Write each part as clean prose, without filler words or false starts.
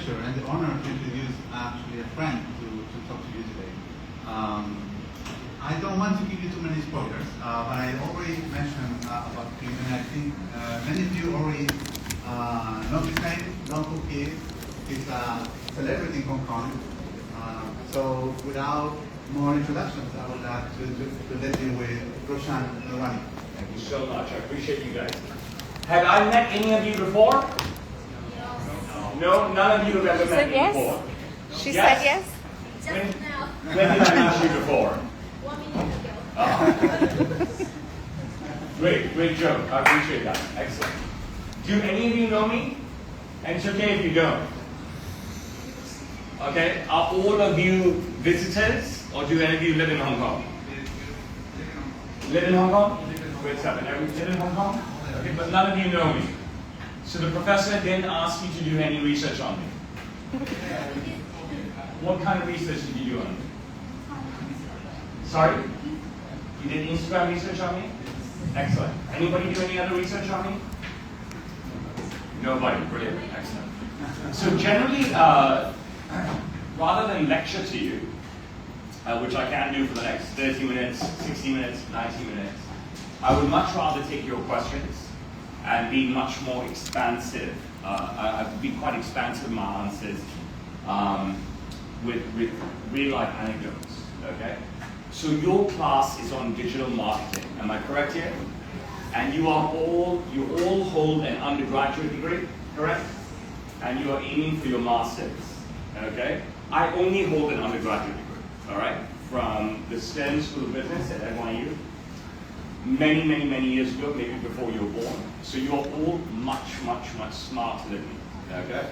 pleasure and the honor to introduce actually a friend to talk to you today. I don't want to give you too many spoilers, but I already mentioned about him, and I think many of you already know his name, know who he is. He's a celebrity in Hong Kong. So without more introductions, I would like to let you with Roshan Nirwani. Thank you so much. I appreciate you guys. Have I met any of you before? No, none of you have ever met me yes. before. She Yes? said yes. Just now. When did I meet you before? 1 minute ago. Oh. Great joke. I appreciate that. Excellent. Do any of you know me? And it's okay if you don't. Okay. Are all of you visitors, or do any of you live in Hong Kong? Live in Hong Kong? Wait a second. Are you live in Hong Kong? Okay, but none of you know me. So the professor didn't ask you to do any research on me. What kind of research did you do on me? Sorry? You did Instagram research on me? Excellent. Anybody do any other research on me? Nobody. Brilliant. Excellent. So generally, rather than lecture to you, which I can do for the next 30 minutes, 60 minutes, 90 minutes, I would much rather take your questions and be much more expansive. I'd be quite expansive in my answers with real life anecdotes. Okay? So your class is on digital marketing. Am I correct here? And you all hold an undergraduate degree, correct? And you are aiming for your masters. Okay? I only hold an undergraduate degree. All right? From the Stern School of Business at NYU. Many years ago, maybe before you were born. So you're all much smarter than me, okay?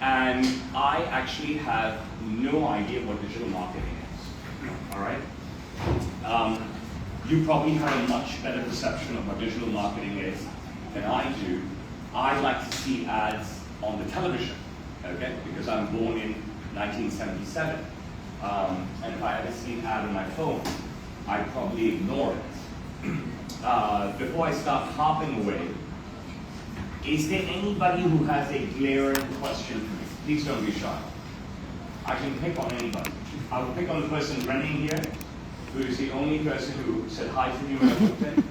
And I actually have no idea what digital marketing is, all right? You probably have a much better perception of what digital marketing is than I do. I like to see ads on the television, okay? Because I'm born in 1977. And if I ever see an ad on my phone, I'd probably ignore it. Before I start hopping away, is there anybody who has a glaring question for me? Please don't be shy. I can pick on anybody. I will pick on the person running here, who is the only person who said hi to me when I walked in,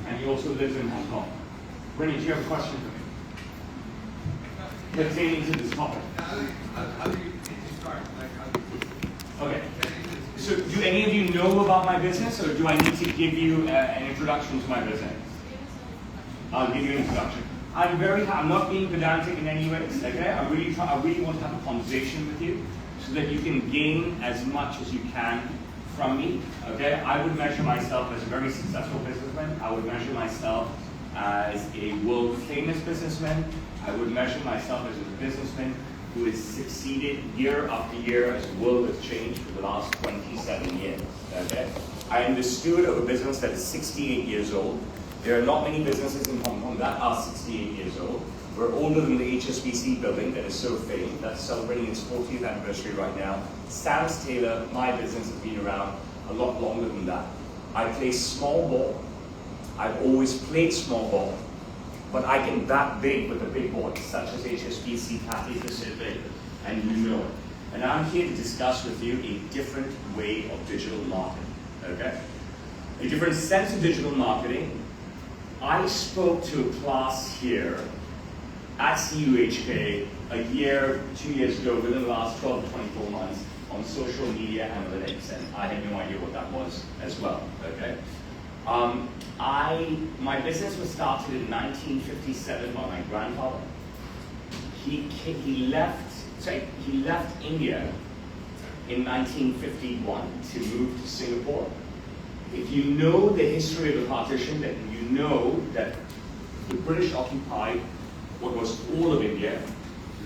and he also lives in Hong Kong. Rennie, do you have a question for me? Pertaining to this topic. How do you start? Okay. So do any of you know about my business, or do I need to give you an introduction to my business? I'll give you an introduction. I'm not being pedantic in any way, okay? I really want to have a conversation with you so that you can gain as much as you can from me, okay? I would measure myself as a very successful businessman. I would measure myself as a world famous businessman. I would measure myself as a businessman who has succeeded year after year as the world has changed for the last 27 years, okay? I am the steward of a business that is 68 years old. There are not many businesses in Hong Kong that are 68 years old. We're older than the HSBC building that is so famed, that's celebrating its 40th anniversary right now. Sam's Taylor, my business, has been around a lot longer than that. I play small ball. I've always played small ball. But I can bat big with the big boys, such as HSBC, Cathay Pacific, and you know it. And I'm here to discuss with you a different way of digital marketing, okay? A different sense of digital marketing. I spoke to a class here at CUHK a year, 2 years ago, within the last 12 to 24 months, on social media analytics, and I had no idea what that was as well, okay? My business was started in 1957 by my grandfather. He left India in 1951 to move to Singapore. If you know the history of the partition, then you know that the British occupied what was all of India,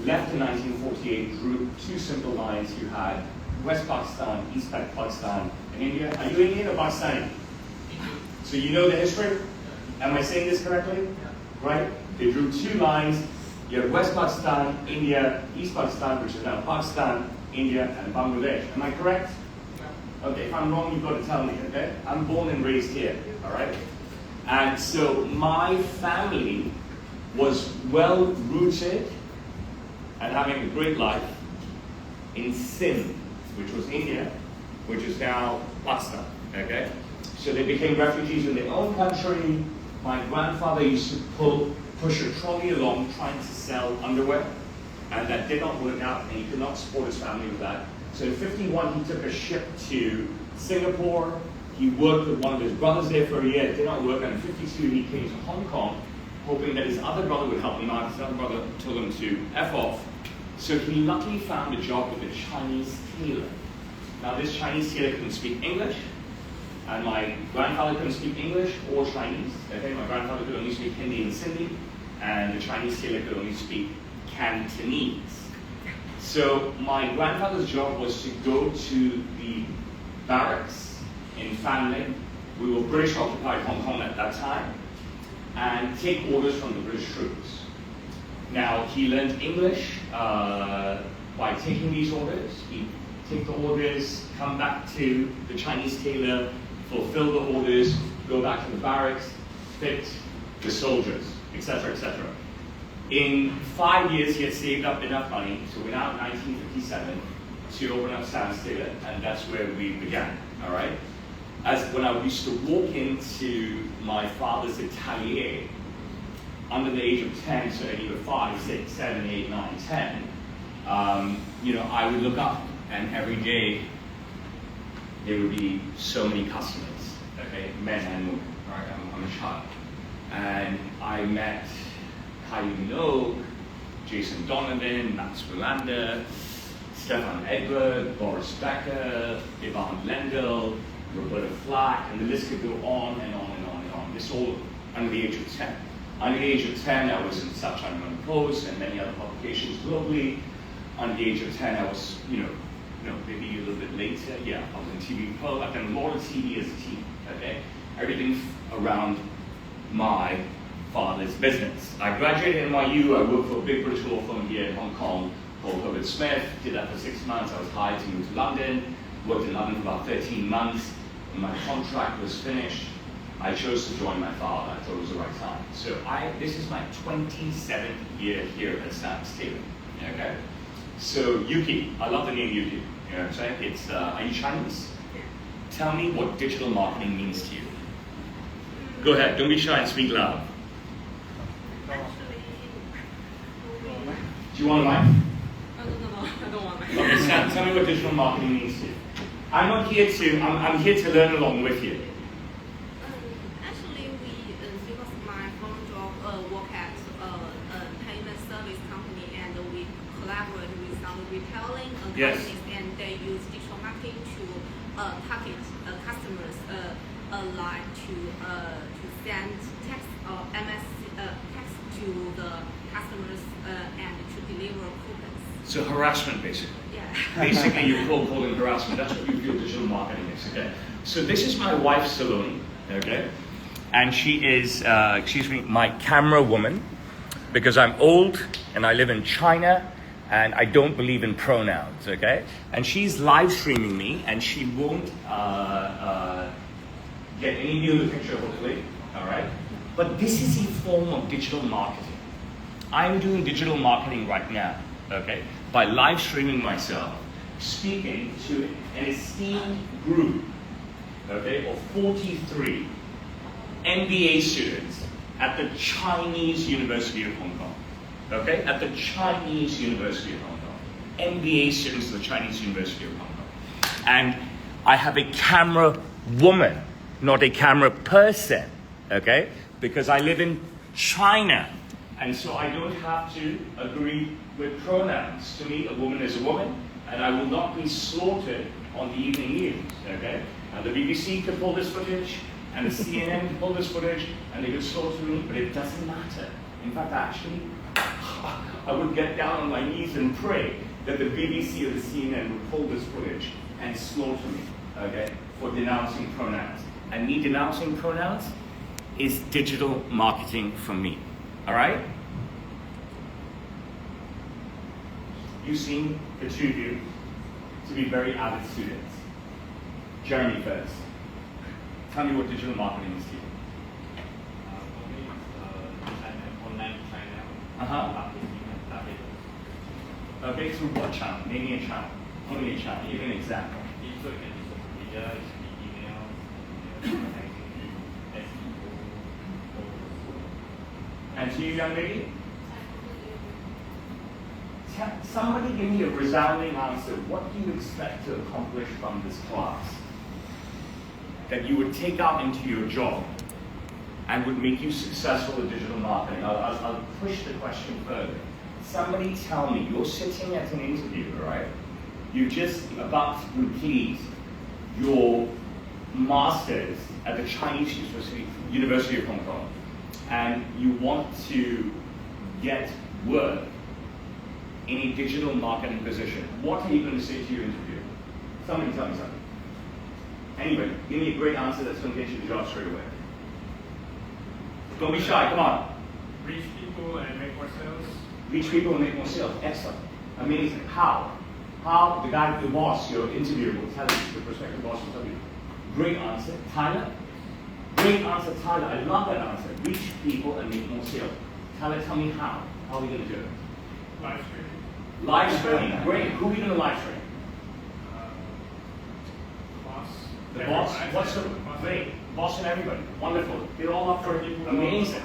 left in 1948, drew two simple lines. You had West Pakistan, East Pakistan, and India. Are you Indian or Pakistani? So you know the history? Am I saying this correctly? Right? They drew two lines. You have West Pakistan, India, East Pakistan, which is now Pakistan, India, and Bangladesh. Am I correct? Okay, if I'm wrong, you've got to tell me, okay? I'm born and raised here, all right? And so my family was well rooted and having a great life in Sindh, which was India, which is now Pakistan, okay? So they became refugees in their own country. My grandfather used to push a trolley along trying to sell underwear, and that did not work out, and he could not support his family with that. So in 51, he took a ship to Singapore. He worked with one of his brothers there for a year. It did not work, and in 52, he came to Hong Kong, hoping that his other brother would help him out. His other brother told him to F off. So he luckily found a job with a Chinese tailor. Now this Chinese tailor couldn't speak English, and my grandfather couldn't speak English or Chinese. Okay, my grandfather could only speak Hindi and Sindhi, and the Chinese tailor could only speak Cantonese. So my grandfather's job was to go to the barracks in Fanling. We were British occupied Hong Kong at that time, and take orders from the British troops. Now he learned English by taking these orders. He'd take the orders, come back to the Chinese tailor, fulfill the orders, go back to the barracks, fit the soldiers, etc., etc. In 5 years, he had saved up enough money, so we're now in 1957, to open up Sam's Tailor, and that's where we began, all right? As when I used to walk into my father's atelier, under the age of 10, so either 5, 6, 7, 8, 9, 10, I would look up, and every day, there would be so many customers, okay, men and women, all right, I'm a child. And I met Kylie Minogue, Jason Donovan, Max Wilander, Stefan Edward, Boris Becker, Yvonne Lendl, Roberta Flack, and the list could go on and on and on and on. This all under the age of 10. Under the age of 10, I was in South China Morning Post and many other publications globally. Under the age of 10, I was, maybe a little bit later, yeah, I was in TV Pro. I've done a lot of TV as a teen, okay? Everything around my father's business. I graduated at NYU. I worked for a big British law firm here in Hong Kong called Herbert Smith. Did that for 6 months. I was hired to move to London. Worked in London for about 13 months. When my contract was finished, I chose to join my father. I thought it was the right time. So this is my 27th year here at Sam's Tailor. Okay? So Yuki, I love the name Yuki. You know what I'm saying? It's, are you Chinese? Tell me what digital marketing means to you. Go ahead, don't be shy and speak loud. Do you want a mic? No, I don't want Okay, Sam, tell me what digital marketing means to you. I'm not here to, I'm here to learn along with you. Actually, because my phone job work at a payment service company, and we collaborate with some retailing Yes. companies, and they use digital marketing to target customers, like to send text or text to the customers and to deliver coupons. So harassment, basically. Yeah. Basically, you're calling harassment. That's what you feel digital marketing is, okay? So this is my wife, Saloni, okay? And she is, my camera woman, because I'm old and I live in China and I don't believe in pronouns, okay? And she's live streaming me, and she won't get any view of the picture, hopefully, all right? But this is a form of digital marketing. I'm doing digital marketing right now, okay? By live streaming myself, speaking to an esteemed group, okay, of 43 MBA students at the Chinese University of Hong Kong, okay? At the Chinese University of Hong Kong. MBA students at the Chinese University of Hong Kong. And I have a camera woman, not a camera person, okay? Because I live in China, and so I don't have to agree with pronouns. To me, a woman is a woman, and I will not be slaughtered on the evening news, okay? And the BBC could pull this footage, and the CNN could pull this footage, and they could slaughter me, but it doesn't matter. In fact, actually, I would get down on my knees and pray that the BBC or the CNN would pull this footage and slaughter me, okay, for denouncing pronouns. And me denouncing pronouns is digital marketing for me, all right? You seem, the two of you, to be very avid students. Jeremy first. Tell me what digital marketing is to you. For me, it's online China, Uh-huh. marketing and targeting. Okay, through what channel? Name me a channel. Give me a channel. Give me an example. Digital can be social media, it can be email, advertising, SEO. And to you, young lady? Somebody give me a resounding answer. What do you expect to accomplish from this class that you would take out into your job and would make you successful in digital marketing? I'll push the question further. Somebody tell me, you're sitting at an interview, right? You just about to complete your master's at the Chinese University of Hong Kong, and you want to get work in a digital marketing position. What are you going to say to your interviewer? Somebody tell me something. Anybody, give me a great answer that's going to get you the job straight away. Don't be shy, come on. Reach people and make more sales. Reach people and make more sales. Excellent. Amazing. How? How? The guy, the boss, your interviewer will tell you, the prospective boss will tell you. Great answer. Tyler? Great answer, Tyler. I love that answer. Reach people and make more sales. Tyler, tell me how. How are we going to do it? Live streaming. Live streaming. Great. Who are we going to live stream? Boss. The boss? What's the great? Boss and everybody. Wonderful. They're all up for it. Amazing.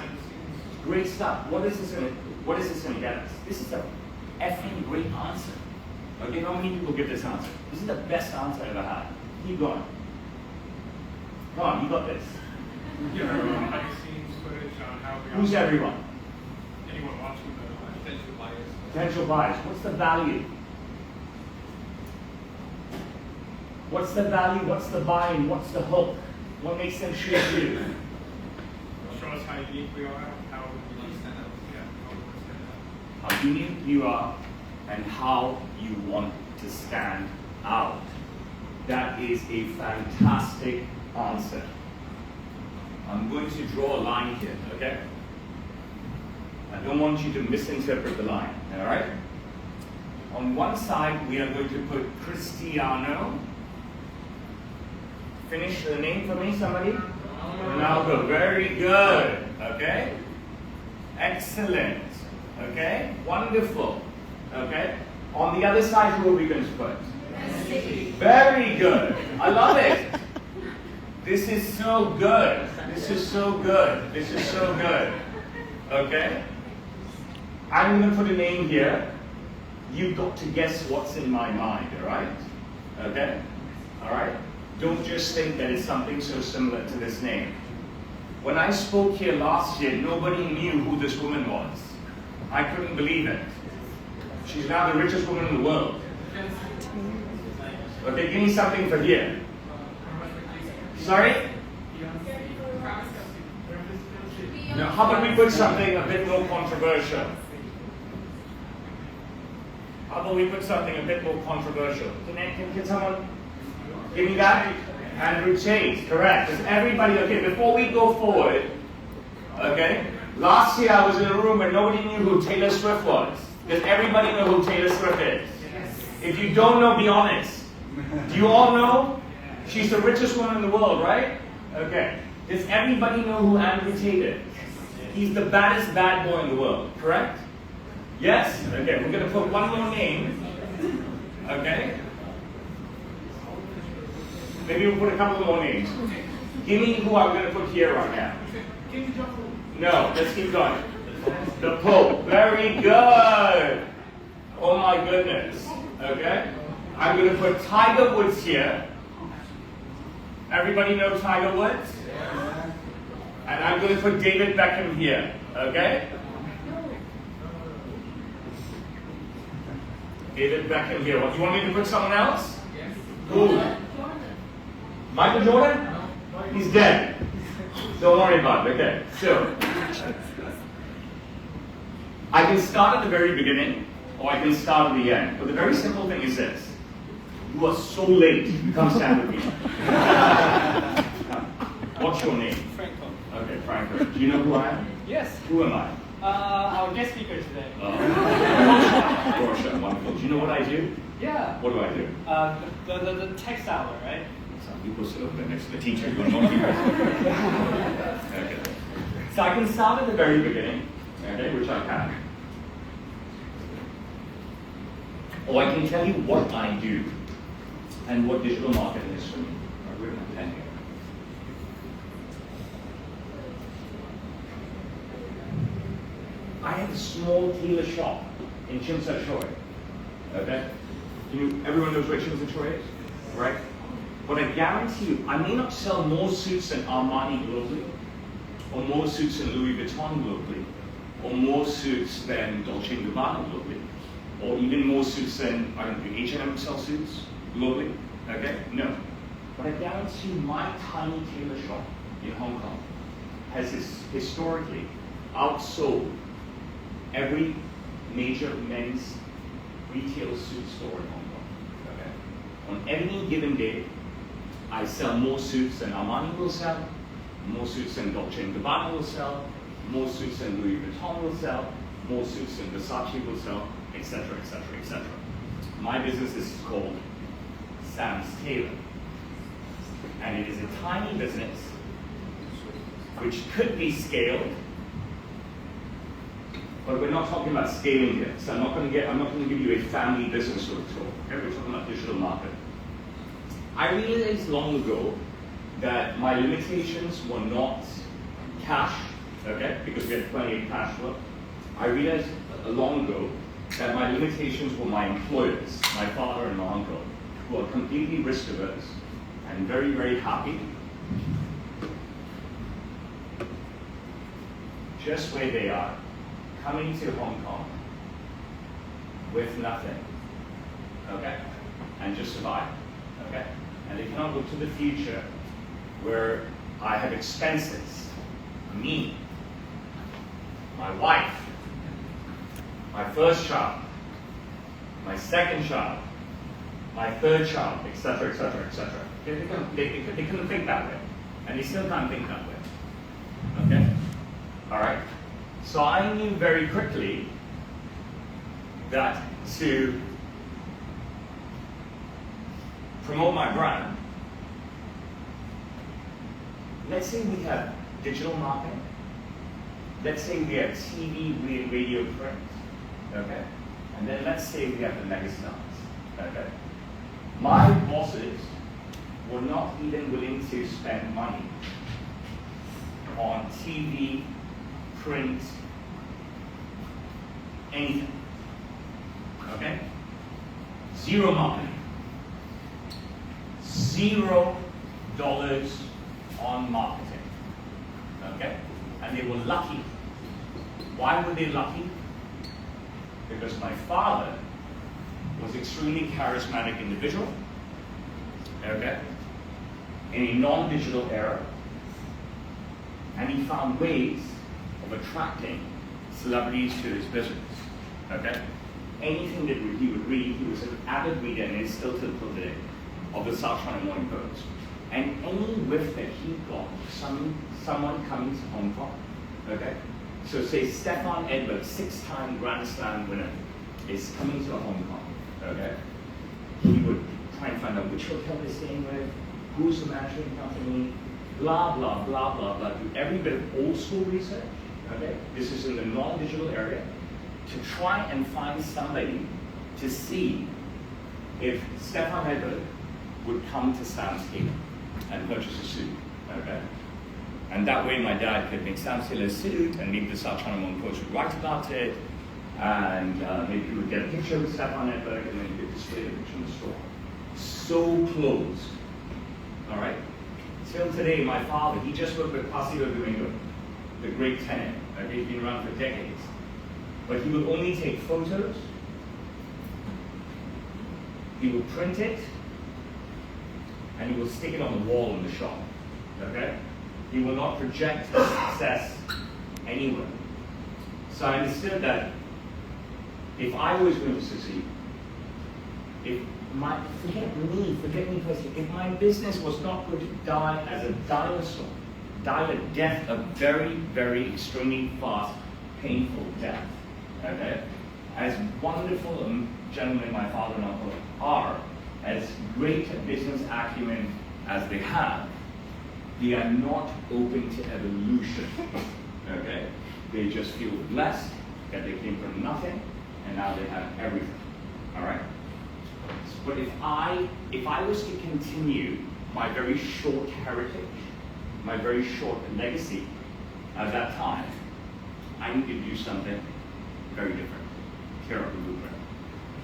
Great stuff. What is this going to get us? This is a effing great answer. Okay, how many people give this answer? This is the best answer I ever had. Keep going. Come on, you got this. Give everyone behind the scenes footage on how we Who's everyone? anyone watching the potential buyers. Potential buyers. What's the value? What's the value? What's the buy-in? What's the hook? What makes them choose you? Show us how unique we are, how we stand out. Yeah, how we stand out. How unique you are and how you want to stand out. That is a fantastic answer. I'm going to draw a line here, okay? I don't want you to misinterpret the line, all right? On one side, we are going to put Cristiano. Finish the name for me, somebody? Ronaldo. Very good, okay? Excellent, okay? Wonderful, okay? On the other side, who are we going to put? Messi. Very good. I love it. This is so good. This is so good. This is so good. Okay? I'm going to put a name here. You've got to guess what's in my mind, all right? Okay? All right? Don't just think that it's something so similar to this name. When I spoke here last year, nobody knew who this woman was. I couldn't believe it. She's now the richest woman in the world. Okay, give me something for here. Sorry? Now, how about we put something a bit more controversial? How about we put something a bit more controversial? Can someone give me that? Andrew Tate, correct. Is everybody, okay, before we go forward, okay, last year I was in a room where nobody knew who Taylor Swift was. Does everybody know who Taylor Swift is? Yes. If you don't know, be honest. Do you all know? She's the richest woman in the world, right? Okay. Does everybody know who Andrew Tate is? He's the baddest bad boy in the world, correct? Yes? Okay, we're going to put one more name. Okay? Maybe we'll put a couple more names. Give me who I'm going to put here right now. No, let's keep going. The Pope. Very good. Oh my goodness. Okay? I'm going to put Tiger Woods here. Everybody know Tiger Woods? And I'm going to put David Beckham here. Okay? David Beckham here. You want me to put someone else? Yes. Who? Michael Jordan? He's dead. Don't worry about it. Okay. So, I can start at the very beginning, or I can start at the end. But the very simple thing is this. You are so late. Come stand with me. What's your name? Franco. Okay, Franco. Do you know who I am? Yes. Who am I? Our guest speaker today. Rorschach, wonderful. Do you know what I do? Yeah. What do I do? The text hour, right? Some people sit over there next to the teacher going, "What do you guys do?" Okay. So I can start at the very beginning, okay, which I can. Or I can tell you what I do and what digital marketing is for me. Where am I pen here? I have a small tailor shop in Tsim Sha Tsui. Okay? Everyone knows where Tsim Sha Tsui is? Right? But I guarantee you, I may not sell more suits than Armani globally, or more suits than Louis Vuitton globally, or more suits than Dolce & Gabbana globally, or even more suits than, I don't know, H&M sell suits globally, okay? No. But I guarantee you my tiny tailor shop in Hong Kong has historically outsold every major men's retail suit store in Hong Kong, okay? On any given day, I sell more suits than Armani will sell, more suits than Dolce & Gabbana will sell, more suits than Louis Vuitton will sell, more suits than Versace will sell, etc., etc., etc. My business is called Sam's Tailor. And it is a tiny business which could be scaled, but we're not talking about scaling here. So I'm not going to give you a family business sort of talk. Okay? We're talking about digital marketing. I realized long ago that my limitations were not cash, okay, because we had plenty of cash flow. I realized long ago that my limitations were my employers, my father and my uncle, who are completely risk averse and very, very happy just where they are, coming to Hong Kong with nothing, okay, and just survive, okay? And they cannot look to the future where I have expenses, me, my wife, my first child, my second child, my third child, etc., etc., etc. They couldn't think that way, and they still can't think that way. Okay? All right. So I knew very quickly that to promote my brand, let's say we have digital marketing, let's say we have TV, radio, print, okay? And then let's say we have the megastars, okay? My bosses were not even willing to spend money on TV, print, anything, okay? Zero marketing. $0 on marketing, okay? And they were lucky. Why were they lucky? Because my father was extremely charismatic individual, okay? In a non-digital era, and he found ways of attracting celebrities to his business, okay? Anything that he would read, he was an avid reader, and is still till today, of the South China Morning Post. And any whiff that he got, someone coming to Hong Kong, okay? So say Stefan Edberg, 6-time Grand Slam winner, is coming to Hong Kong, okay? He would try and find out which hotel they're staying with, who's the management company, blah, blah, blah, blah, blah. Do every bit of old school research, okay? This is in the non-digital area, to try and find somebody to see if Stefan Edberg would come to Sam's Tailor and purchase a suit, okay? And that way my dad could make Sam's Tailor a suit, and maybe the South China Morning Post would write about it, and maybe he would get a picture with Stefan Edberg, and then he could display the picture in the store. So closed, all right? Till today, my father, he just worked with Placido Domingo, the great tenant, okay? He's been around for decades. But he would only take photos, he would print it, and he will stick it on the wall in the shop, okay? He will not project his success anywhere. So I understood that if I was going to succeed, forget me personally, if my business was not going to die as a dinosaur, die a death, a very, very extremely fast, painful death, okay? As wonderful a gentlemen my father and uncle are, as great a business acumen as they have, they are not open to evolution, okay? They just feel blessed that they came from nothing, and now they have everything, all right? But if I was to continue my very short heritage, my very short legacy at that time, I needed to do something very different, tear up the blueprint.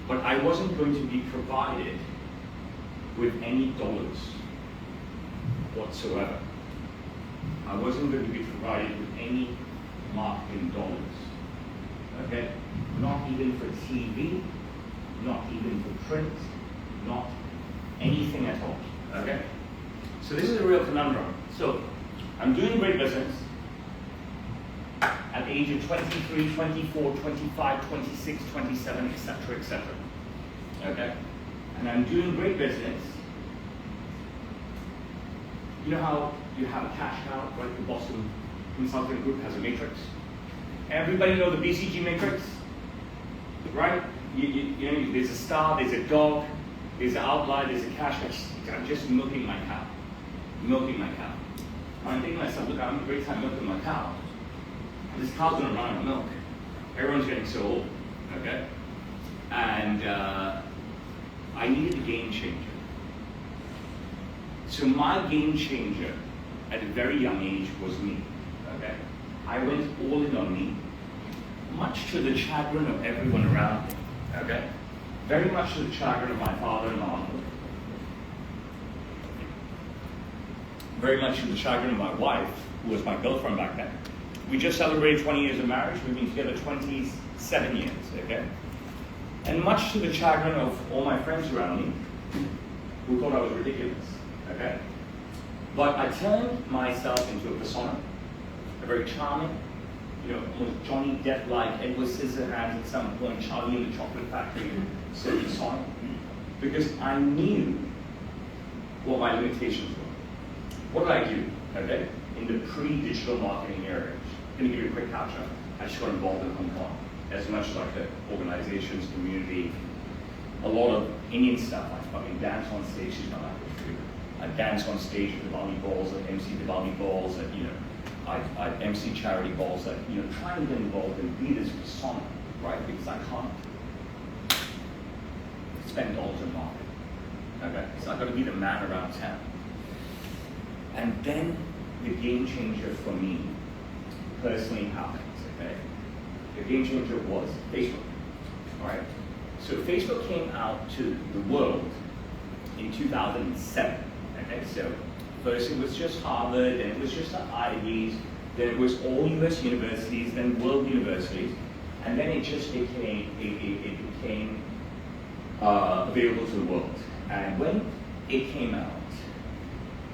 But I wasn't going to be provided with any dollars whatsoever. I wasn't going to be provided with any marketing dollars, okay? Not even for TV, not even for print, not anything at all, okay? So this is a real conundrum. So I'm doing great business at the age of 23, 24, 25, 26, 27, etc., etc., okay? And I'm doing great business. You know how you have a cash cow, right? The Boston Consulting Group has a matrix. Everybody know the BCG matrix, right? You know, there's a star, there's a dog, there's an outlier, there's a cash cow. I'm just milking my cow. Milking my cow. I'm thinking to myself, look, I'm having a great time milking my cow. This cow's gonna run out of milk. Everyone's getting so old, okay? And I needed a game changer. So my game changer at a very young age was me, okay? I went all in on me, much to the chagrin of everyone around me, okay? Very much to the chagrin of my father and my uncle. Very much to the chagrin of my wife, who was my girlfriend back then. We just celebrated 20 years of marriage. We've been together 27 years, okay? And much to the chagrin of all my friends around me, who thought I was ridiculous, okay? But I turned myself into a persona, a very charming, you know, almost Johnny Depp-like, Edward Scissorhands at some point, Charlie in the Chocolate Factory, sort of persona, because I knew what my limitations were. What did I do, okay, in the pre-digital marketing era? I'm going to give you a quick catch-up. I just got involved in Hong Kong as much as I could. Organizations, community, a lot of Indian stuff. I fucking dance on stage. She's not that good for you. I dance on stage at Diwali balls, I MC Diwali balls, you know, I MC charity balls, you know, trying to get involved and be this persona, right? Because I can't spend dollars in marketing. Okay, so I've got to be the man around town. And then the game changer for me personally happened, okay? The game changer was Facebook, all right? So Facebook came out to the world in 2007, okay? So first it was just Harvard, then it was just the Ivies, then it was all US universities, then world universities, and then it just became, available to the world. And when it came out,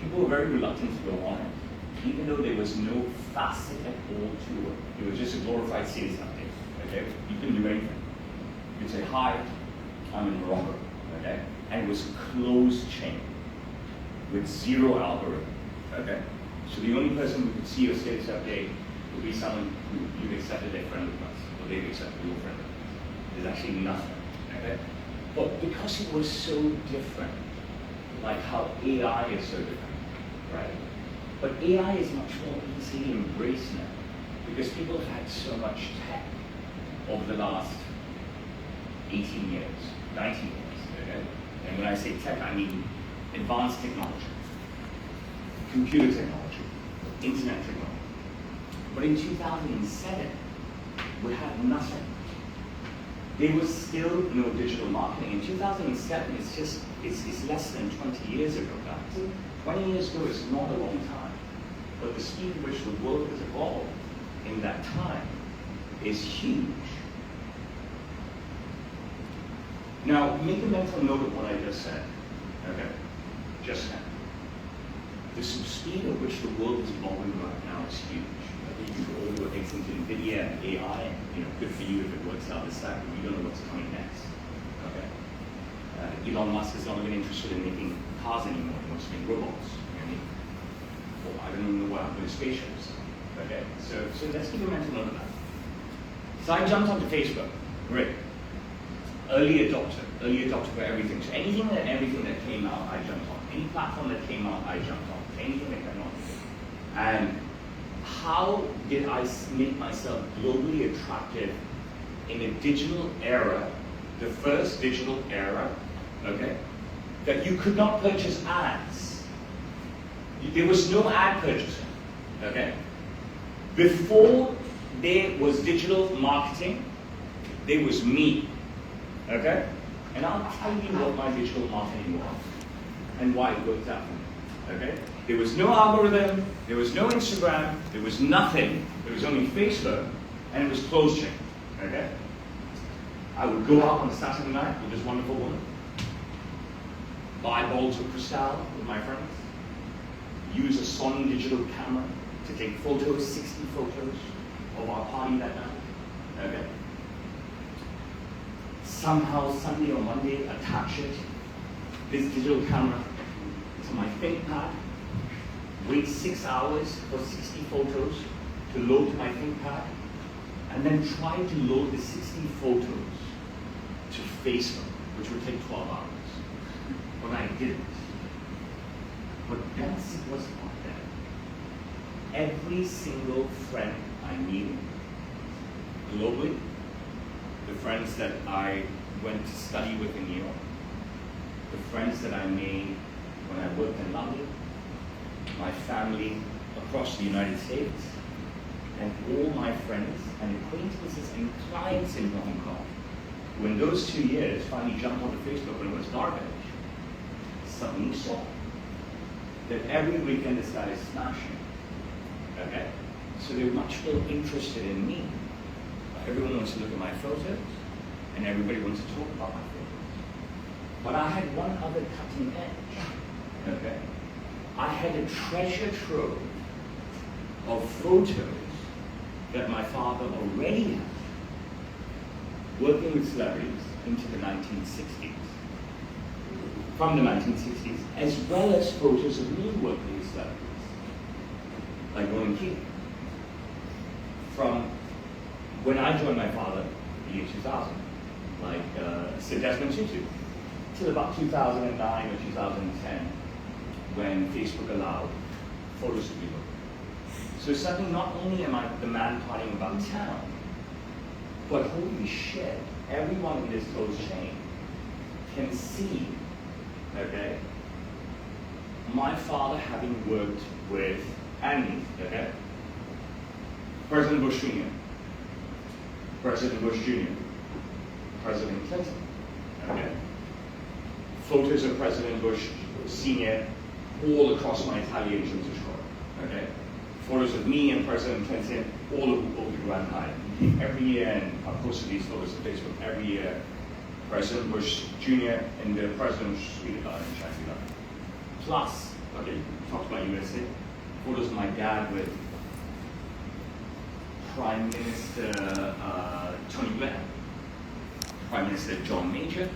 people were very reluctant to go on it, even though there was no facet at all to it. It was just a glorified sales update, okay? You couldn't do anything. You'd say, hi, I'm in Morocco, okay? And it was closed chain with zero algorithm, okay? So the only person who could see your status update would be someone who you've accepted their friend request, or they've accepted your friend request. There's actually nothing, okay? But because it was so different, like how AI is so different, right? But AI is much more easily embraced now because people have had so much tech over the last 18 years, 19 years, okay? And when I say tech, I mean advanced technology, computer technology, internet technology. But in 2007, we had nothing. There was still no digital marketing. In 2007, it's less than 20 years ago, guys. 20 years ago is not a long time. But the speed at which the world has evolved in that time is huge. Now, make a mental note of what I just said, okay? Just now. The speed at which the world is evolving right now is huge. You can all your eggs into NVIDIA and AI, and you know, good for you if it works out this time, but you don't know what's coming next. Okay. Elon Musk is not even interested in making cars anymore. He wants to make robots. You know what I mean? Well, I don't even know what happened with spaceships. Okay. So let's give a mental note of that. So I jumped onto Facebook. Great. Early adopter for everything. So anything and everything that came out, I jumped on. Any platform that came out, I jumped on. Anything that came out. And how did I make myself globally attractive in a digital era, the first digital era okay, that you could not purchase ads. There was no ad purchasing, okay? Before there was digital marketing, there was me, okay? And I'll tell you what my digital marketing was and why it worked out for me, okay? There was no algorithm, there was no Instagram, there was nothing. There was only Facebook, and it was clothes chain, okay? I would go out on a Saturday night with this wonderful woman, buy bottles of Cristal with my friends, use a Sony digital camera to take photos, 60 photos of our party that night, okay? Somehow, Sunday or Monday, attach it, this digital camera, to my ThinkPad, wait 6 hours for 60 photos to load to my ThinkPad, and then try to load the 60 photos to Facebook, which would take 12 hours. But I didn't. But that's it was not there. Every single friend I knew globally, the friends that I went to study with in New York, the friends that I made when I worked in London, my family across the United States, and all my friends and acquaintances and clients in Hong Kong, who in those 2 years finally jumped onto Facebook when it was garbage, suddenly saw that every weekend this guy is smashing. Okay? So they're much more interested in me. Everyone wants to look at my photos, and everybody wants to talk about my photos. But I had one other cutting edge. Okay? I had a treasure trove of photos that my father already had, working with celebrities into the 1960s, from the 1960s, as well as photos of me working with celebrities, like Ronan Keating. From when I joined my father in the year 2000, like Sir Desmond Tutu, till about 2009 or 2010, when Facebook allowed photos of people. So suddenly, not only am I the man partying about town, but holy shit, everyone in this clothes chain can see, okay, my father having worked with Andy, okay, President Bush Sr., President Bush Jr., President Clinton, okay, photos of President Bush Sr. all across my Italian Jersey Shore, okay, photos of me and President Clinton all over the Grand Hyatt. Every year, and I posted these photos on Facebook, every year, President Bush Jr. and the President Suite in Shangri-La. Plus, okay, talked about USA, photos of my dad with Prime Minister Tony Blair, Prime Minister John Major,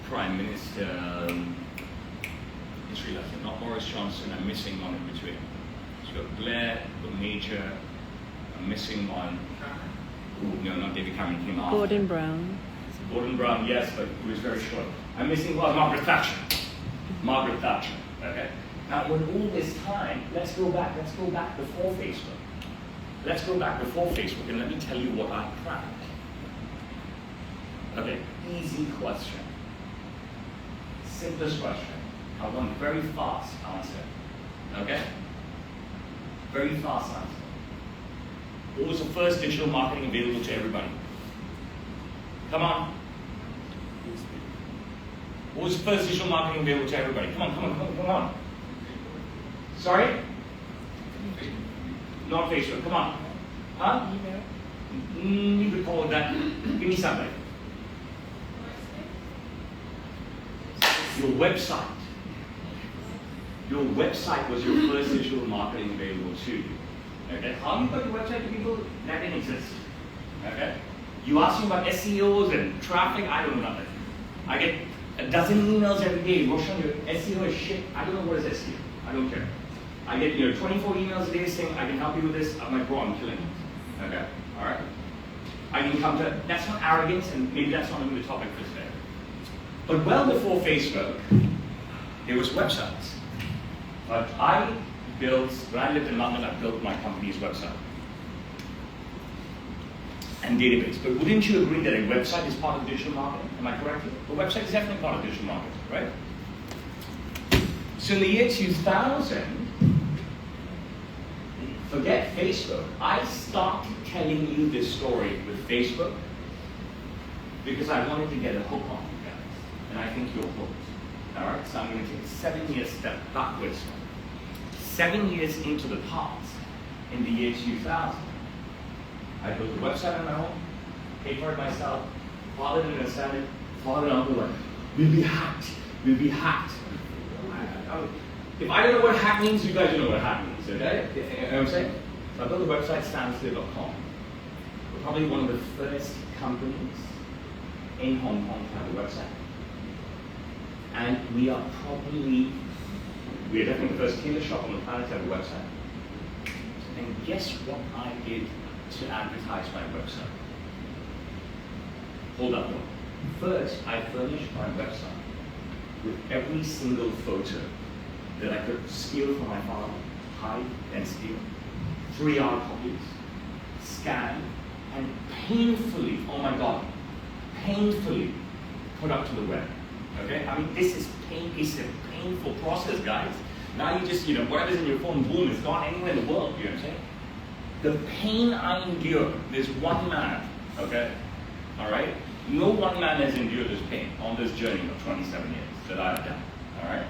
Prime Minister Sri Lanka, not Boris Johnson, I'm missing one in between. So Blair, the Major, I'm missing one. Ooh, no, not David Cameron, came after. Gordon Brown. Gordon Brown, yes, but he was very short. I'm missing Margaret Thatcher. Margaret Thatcher, okay? Now, when all this time, let's go back before Facebook. Let's go back before Facebook, and let me tell you what I cracked. Okay, easy question. Simplest question. I want a very fast answer, okay? Very fast answer. What was the first digital marketing available to everybody? Come on. What was the first digital marketing available to everybody? Come on. Sorry? Not Facebook, come on. Huh? You could call it that. Give me something. Your website. Your website was your first digital marketing available to you. Okay? How you got your website to people? That didn't exist. Okay? You ask me about SEOs and traffic, I don't know nothing. I get a dozen emails every day. Roshan, your SEO is shit. I don't know what is SEO. I don't care. I get 24 emails a day saying I can help you with this. I'm like, bro, I'm killing it. Okay, all right. I can come to, that's not arrogance, and maybe that's not even the topic for today. But well before Facebook, there was websites. But I built, when I lived in London, I built my company's website. and database. But wouldn't you agree that a website is part of digital marketing? Am I correct? A website is definitely part of digital marketing, right? So in the year 2000, forget Facebook. I started telling you this story with Facebook because I wanted to get a hook on you guys. And I think you're hooked. All right, so I'm going to take a 7 year step backwards. 7 years into the past, in the year 2000, I built a website on my own, paid for it myself, fathered and ascended, father and uncle, like, we'll be hacked, we'll be hacked. If I don't know what hack means, you guys don't know what hack means, okay? You know what I'm saying? So I built a website, standstill.com. We're probably one of the first companies in Hong Kong to have a website. And we are definitely the first tailor shop on the planet to have a website. And guess what I did to advertise my website? Hold up, no. First, I furnished my website with every single photo that I could steal from my father, hide and steal, 3R copies, scan, and painfully, oh my God, painfully put up to the web. Okay? I mean, this is it's a painful process, guys. Now you just, whatever's in your phone, boom, it's gone anywhere in the world, you know what I'm saying? The pain I endure, there's one man, okay? All right? No one man has endured this pain on this journey of 27 years that I've done, all right?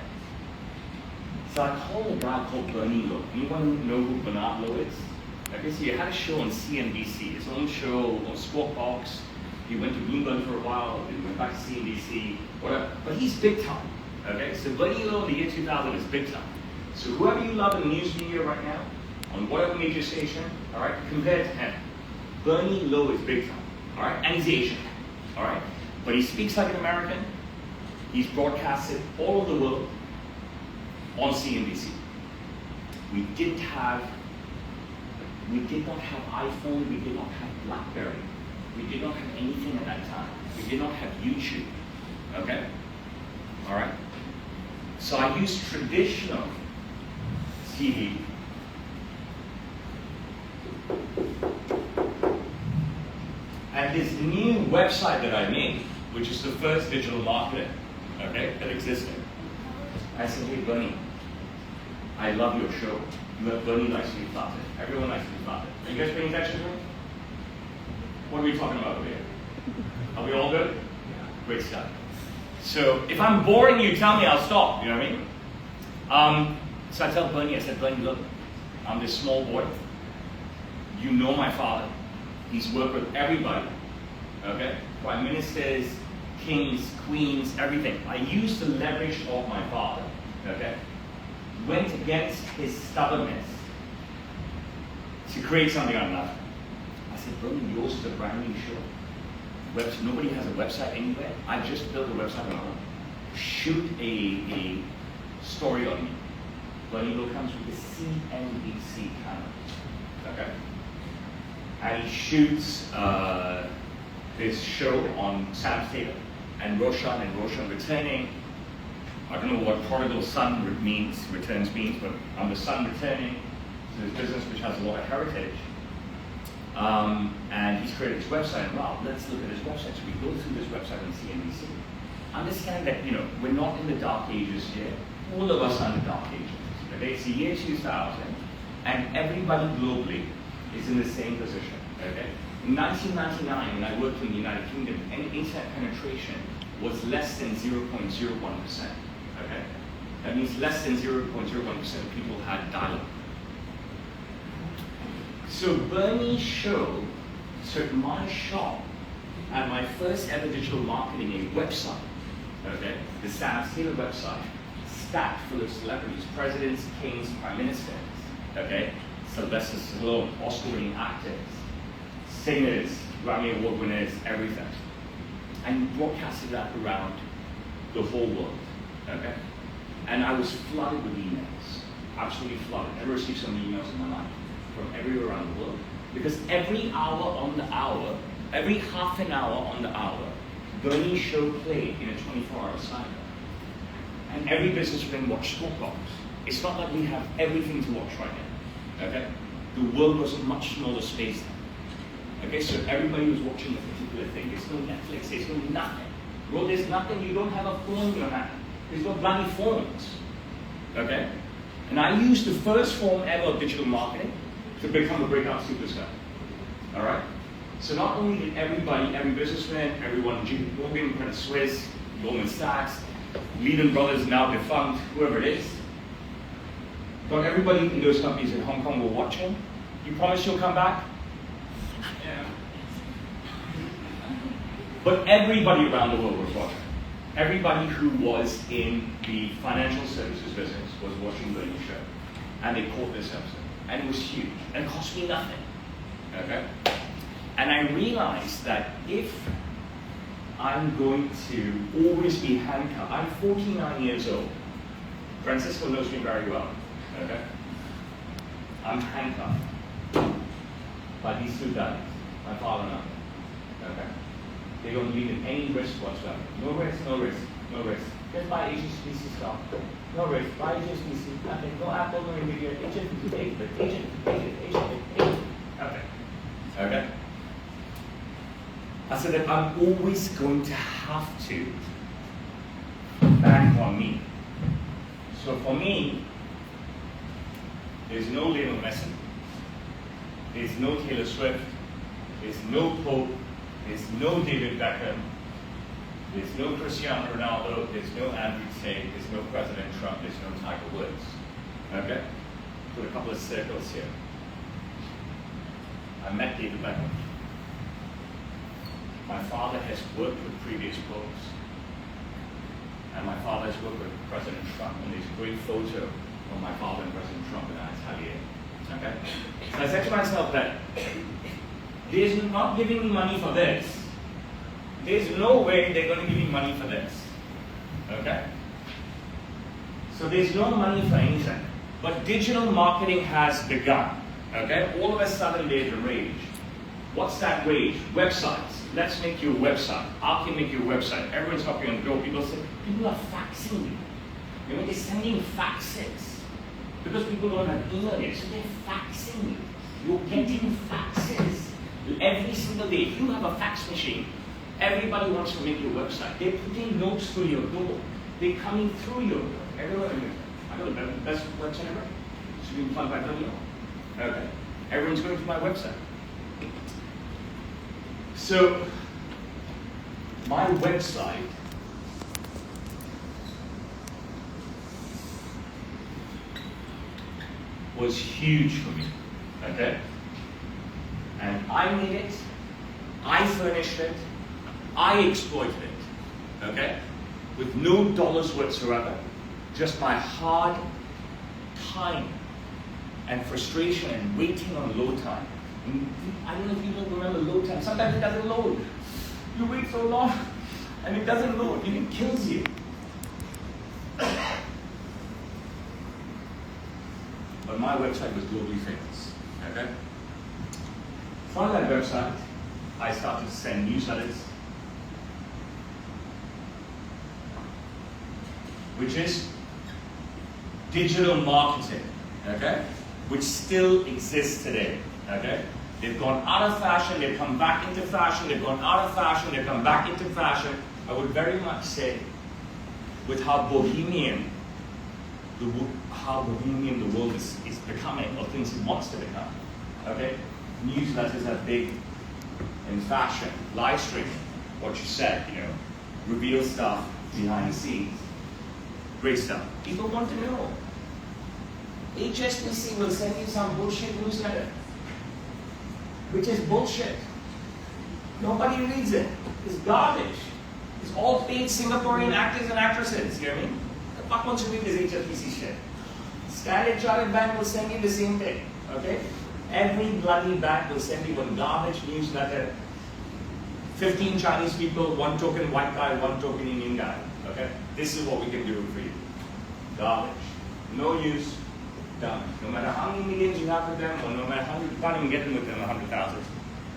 So I called a guy called Bernie Lowe. Anyone know who Bernard Lowe is? Okay, so he had a show on CNBC, his own show on Squawk Box. He went to Bloomberg for a while, then went back to CNBC, whatever. But he's big time, okay? So Bernie Lowe in the year 2000 is big time. So whoever you love in the news media right now, on whatever major station, all right, compared to him, Bernie Lowe is big time, all right? And he's Asian, all right? But he speaks like an American. He's broadcasted all over the world on CNBC. We did not have iPhone, we did not have BlackBerry. We did not have anything at that time. We did not have YouTube, okay? All right? So I used traditional TV. And this new website that I made, which is the first digital marketing, okay, that existed, I said, hey, Bernie, I love your show. Bernie likes to be flattered. Everyone likes to be flattered. Are you guys paying attention to me? What are we talking about over here? Are we all good? Great stuff. So if I'm boring you, tell me, I'll stop. You know what I mean? So I tell Bernie, I said, Bernie, look, I'm this small boy. You know my father. He's worked with everybody. Okay? Prime ministers, kings, queens, everything. I used the leverage of my father. Okay? Went against his stubbornness to create something on nothing. I said, Bernie, yours is a brand new show. Nobody has a website anywhere. I just built a website on my own. Shoot a story on me. Bernie Lowe comes with the CNBC camera. Okay? And he shoots this show on Sam Taylor and Roshan returning. I don't know what prodigal son returns means, but I'm the son returning to this business which has a lot of heritage. And he's created his website, and wow, let's look at his website. So we go through this website on CNBC. Understand that, we're not in the dark ages here. All of us are in the dark ages. Okay? It's the year 2000, and everybody globally is in the same position. Okay? In 1999, when I worked in the United Kingdom, internet penetration was less than 0.01%. Okay? That means less than 0.01% of people had dial-up. So Bernie's show took my shop at my first ever digital marketing website, okay, the Sam Taylor website, stacked full of celebrities, presidents, kings, prime ministers, okay, Sylvester Stallone, Oscar-winning actors, singers, Grammy Award winners, everything. And broadcasted that around the whole world, okay? And I was flooded with emails, absolutely flooded. I never received so many emails in my life from everywhere around the world. Because every hour on the hour, every half an hour on the hour, Bernie's show played in a 24-hour cycle. And every business can watch Squawk Box. It's not like we have everything to watch right now, okay? The world was a much smaller space then, Okay, so everybody who's watching a particular thing, there's no Netflix, there's no nothing. Well, there's nothing, you don't have a phone in your hand. There's no bloody phones. Okay? And I used the first form ever of digital marketing to become a breakout superstar. Alright? So not only did everybody, every businessman, everyone, JP Morgan, Credit Suisse, Goldman Sachs, Lehman Brothers, now defunct, whoever it is, but everybody in those companies in Hong Kong were watching. You promise you'll come back? Yeah. But everybody around the world was watching. Everybody who was in the financial services business was watching the show. And they caught this episode. And it was huge. And it cost me nothing. Okay? And I realized that if I'm going to always be handcuffed, I'm 49 years old. Francisco knows me very well. Okay? I'm handcuffed by these two guys, my father and I. Okay? They don't leave in any risk whatsoever. No risk, no risk, no risk. Just buy HSBC stock. No risk. Buy HSBC. Nothing. No Apple, no Nvidia. HSBC, agent. Okay. Okay. I said that I'm always going to have to bank on me. So for me, there's no Lionel Messi. There's no Taylor Swift. There's no Pope. There's no David Beckham. There's no Cristiano Ronaldo. There's no Andrew Tate. There's no President Trump. There's no Tiger Woods. Okay? Put a couple of circles here. I met David Beckham. My father has worked with previous popes. And my father has worked with President Trump. And there's a great photo of my father and President Trump in Atelier. Okay? So I said to myself that there's not giving me money for this. There's no way they're going to give me money for this. Okay? So there's no money for anything. But digital marketing has begun. Okay? All of a sudden there's a rage. What's that rage? Websites. Let's make you a website. How can make you a website? Everyone's talking on go. People say, people are faxing you. You know, they're sending faxes. Because people don't have email yet, so they're faxing you. You're getting faxes. Every single day, if you have a fax machine, everybody wants to make your website. They're putting notes through your door. They're coming through your door. Everyone, I know the best website ever. It's being plugged by Daniel. Okay. Everyone's going to my website. So, my website was huge for me. Okay? And I made it, I furnished it, I exploited it, okay? With no dollars whatsoever, just my hard time and frustration and waiting on load time. And I don't know if you don't remember load time. Sometimes it doesn't load. You wait so long and it doesn't load, and it kills you. But my website was globally famous, okay? From that website, I started to send newsletters, which is digital marketing, okay? Which still exists today, okay? They've gone out of fashion, they've come back into fashion, they've gone out of fashion, they've come back into fashion. I would very much say, with how bohemian the world is becoming, or things it wants to become, okay? Newsletters are big in fashion, live streaming, what you said, you know, reveal stuff behind the scenes. Great stuff. People want to know. HSBC will send you some bullshit newsletter, which is bullshit. Nobody reads it. It's garbage. It's all paid Singaporean actors and actresses, you know what I mean? The fuck wants to read this HSBC shit? Standard Chartered Bank will send you the same thing, okay? Every bloody bank will send you a garbage newsletter. 15 Chinese people, 1 token white guy, 1 token Indian guy. Okay? This is what we can do for you. Garbage. No use, done. No matter how many millions you have with them, or no matter how you can't even get them with them 100,000.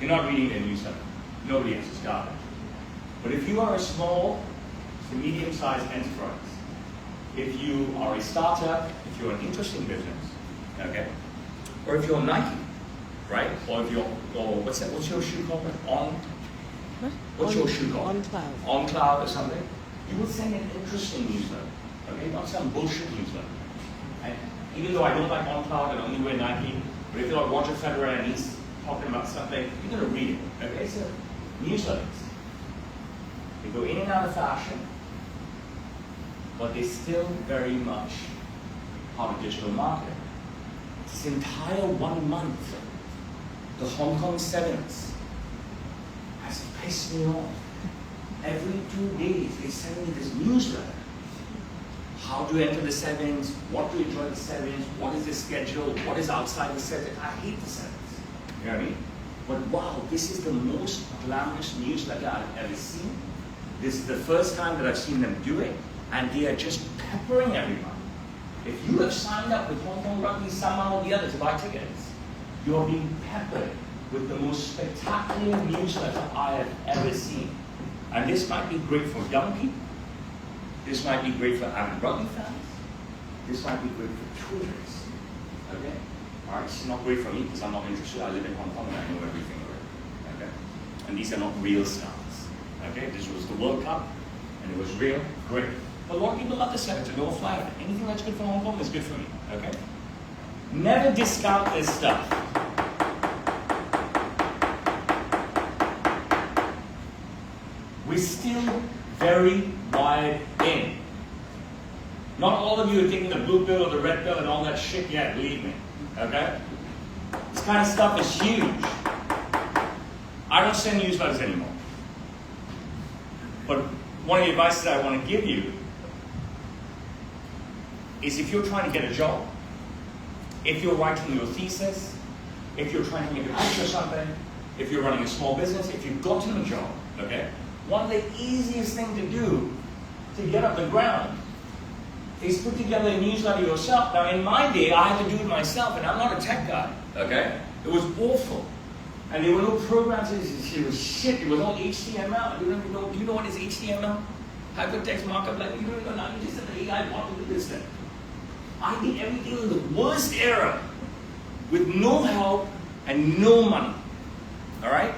You're not reading their newsletter. Nobody else is garbage. But if you are a small to medium-sized enterprise, if you are a startup, if you're an interesting business, okay, or if you're Nike, right? Or if you're, or what's that? What's your shoe called? What's your shoe called? OnCloud. OnCloud or something. You will send an interesting newsletter, okay? Not some bullshit newsletter. And even though I don't like OnCloud and only wear Nike, but if you're like Roger Federer and he's talking about something, you're gonna read it, okay? So newsletters. They go in and out of fashion, but they're still very much part of digital marketing. This entire 1 month, the Hong Kong Sevens has pissed me off. Every 2 days, they send me this newsletter. How to enter the Sevens, what to enjoy the Sevens, what is the schedule, what is outside the Sevens. I hate the Sevens, you know what I mean? But wow, this is the most glamorous newsletter I've ever seen. This is the first time that I've seen them do it, and they are just peppering everyone. If you have signed up with Hong Kong Rugby somehow or the other to buy tickets, you're being peppered with the most spectacular newsletter I have ever seen. And this might be great for young people. This might be great for avid rugby fans. This might be great for tourists. Okay? Alright, it's not great for me because I'm not interested. I live in Hong Kong and I know everything already. Okay? And these are not real stars. Okay? This was the World Cup and it was real, great. But a lot of people love the Sevens and go fly with it. Anything that's good for Hong Kong is good for me. Okay? Never discount this stuff. We're still very wide in. Not all of you are taking the blue pill or the red pill and all that shit yet, believe me. Okay? This kind of stuff is huge. I don't send newsletters anymore. But one of the advices I want to give you is if you're trying to get a job, if you're writing your thesis, if you're trying to make a pitch or something, if you're running a small business, if you've gotten a job, okay? One of the easiest things to do to get up the ground is put together a newsletter yourself. Now in my day, I had to do it myself, and I'm not a tech guy, okay? It was awful. And there were no programs, it was shit, it was all HTML. You don't even know, do you know what is HTML? Hypertext markup language, you don't even know, you just said the AI want to do this thing. I did everything in the worst era, with no help and no money, all right?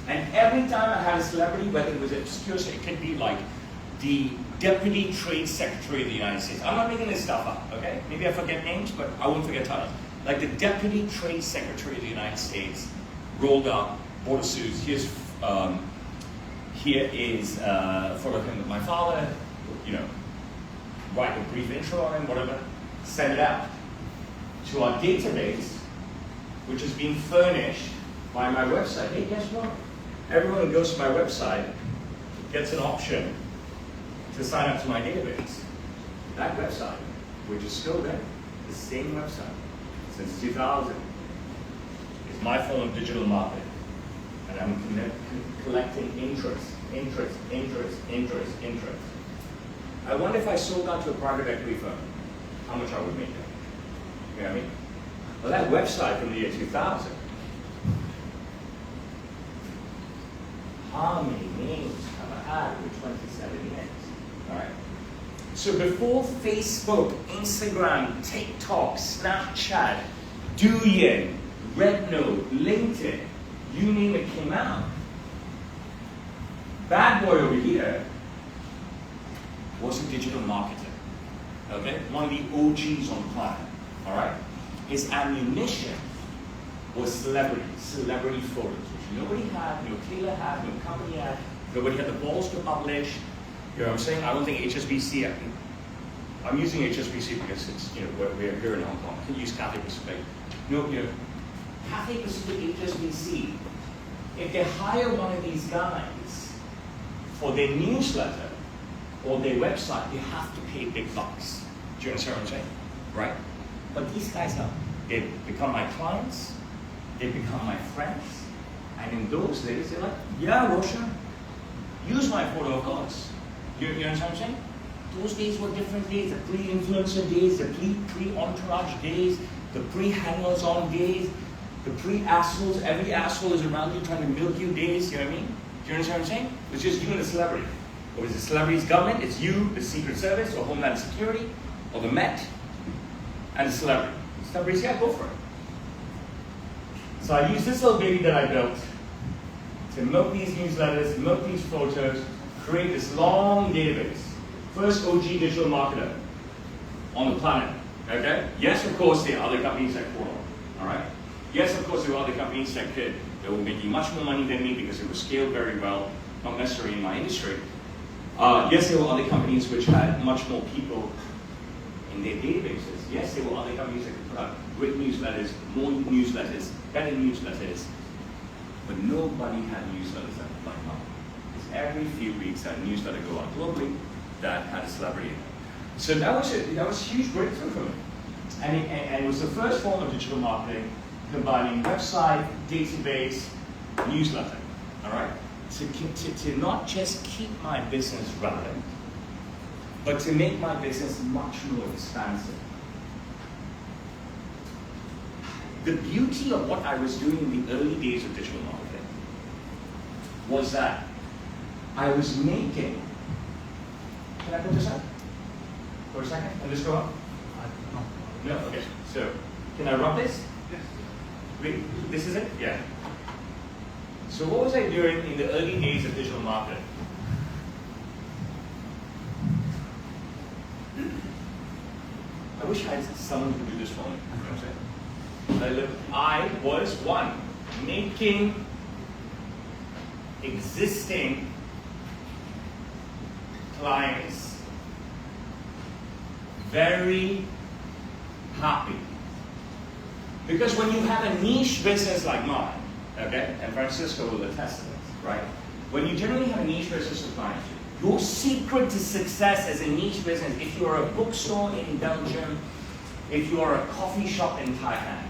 And every time I had a celebrity, whether it was obscure, it could be like the Deputy Trade Secretary of the United States. I'm not making this stuff up, okay? Maybe I forget names, but I won't forget titles. Like the Deputy Trade Secretary of the United States rolled up, bought a suit. Here is a photo of him with my father, you know, write a brief intro on him, whatever, send it out to our database, which is being furnished by my website. Hey, guess what? Everyone who goes to my website gets an option to sign up to my database. That website, which is still there, the same website since 2000, is my form of digital marketing. And I'm collecting interest. I wonder if I sold that to a private equity firm, how much I would make. You know what I mean? Well, that website from the year 2000, how many names have I had with 27 years? All right. So before Facebook, Instagram, TikTok, Snapchat, Douyin, Rednote, LinkedIn, you name it, came out, Bad Boy over here was a digital marketer. Okay? One of the OGs on the planet. All right? His ammunition was celebrity photos, which nobody had, no tailor had, no company had, nobody had the balls to publish. You know what I'm saying? I don't think HSBC, I'm using HSBC because it's, you know, we're here in Hong Kong. I can use Cathay Pacific. No, you know, Cathay Pacific, HSBC, if they hire one of these guys for their newsletter or their website, they have to pay big bucks. Do you understand what I'm saying? Right? But these guys have, they've become my clients, they've become my friends, and in those days, they're like, yeah, Roshan, use my photo, of course. You understand what I'm saying? Those days were different days, the pre-influencer days, the pre-entourage days, the pre-hangers-on days, the pre-assholes, every asshole is around you trying to milk you days, you know what I mean? Do you understand what I'm saying? It's just you and the celebrity. Or is the celebrity's government, it's you, the Secret Service, or Homeland Security, or the Met, and the celebrity. The celebrities, yeah, go for it. So I use this little baby that I built to milk these newsletters, milk these photos, create this long database. First OG digital marketer on the planet. Okay? Yes, of course, there are other companies that follow. All right? Yes, of course, there were other companies that were making much more money than me because it was scaled very well, not necessarily in my industry. Yes, there were other companies which had much more people in their databases. Yes, there were other companies that could put out great newsletters, more newsletters, better newsletters, but nobody had newsletters that were like mine. Because every few weeks, a newsletter go out globally that had a celebrity in it. So that was a huge breakthrough for me. And it was the first form of digital marketing, combining website, database, newsletter. All right? To not just keep my business relevant, but to make my business much more expansive. The beauty of what I was doing in the early days of digital marketing was that I was making. Can I put this up for a second? Can this go up? No? Okay. So, can I rub this? Yes. Wait, this is it? Yeah. So what was I doing in the early days of digital marketing? I wish I had someone who could do this for me. You know what I'm saying? I was one, making existing clients very happy. Because when you have a niche business like mine, okay, and Francisco will attest to this, right? When you generally have a niche business with clients, your secret to success as a niche business, if you're a bookstore in Belgium, if you are a coffee shop in Thailand,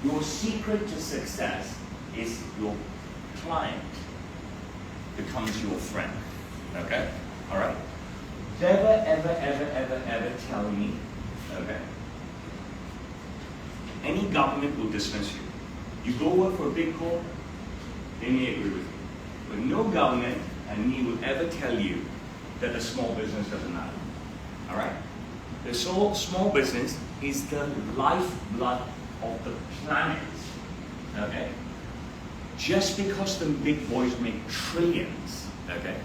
your secret to success is your client becomes your friend, okay? All right? Never, ever tell me, okay? Any government will dismiss you. You go work for a big corp, they may agree with you. But no government and me will ever tell you that a small business doesn't matter. All right? The small business is the lifeblood of the planet. Okay? Just because the big boys make trillions, okay?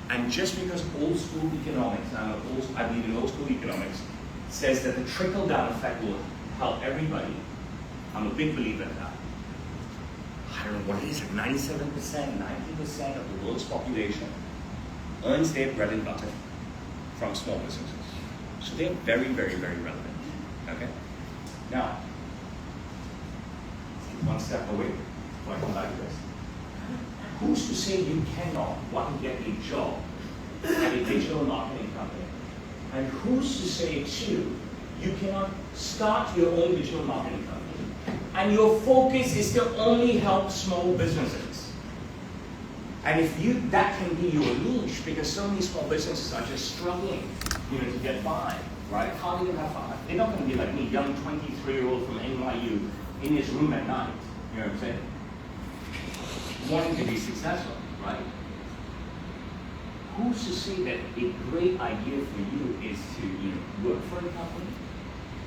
And just because old school economics, and I believe in old school economics, says that the trickle-down effect will help everybody, I'm a big believer in that. I don't know what it is, like 97%, 90% of the world's population earns their bread and butter from small businesses. So they're very, very, very relevant. Okay? Now, one step away before I come back to this. Who's to say you cannot want to get a job at a digital marketing company? And who's to say too, you cannot start your own digital marketing company? And your focus is to only help small businesses. And if that can be your niche, because so many small businesses are just struggling, to get by, right? How do you have fun? They're not going to be like me, young 23-year-old from NYU in his room at night. You know what I'm saying? Wanting to be successful, right? Who's to say that a great idea for you is to work for a company,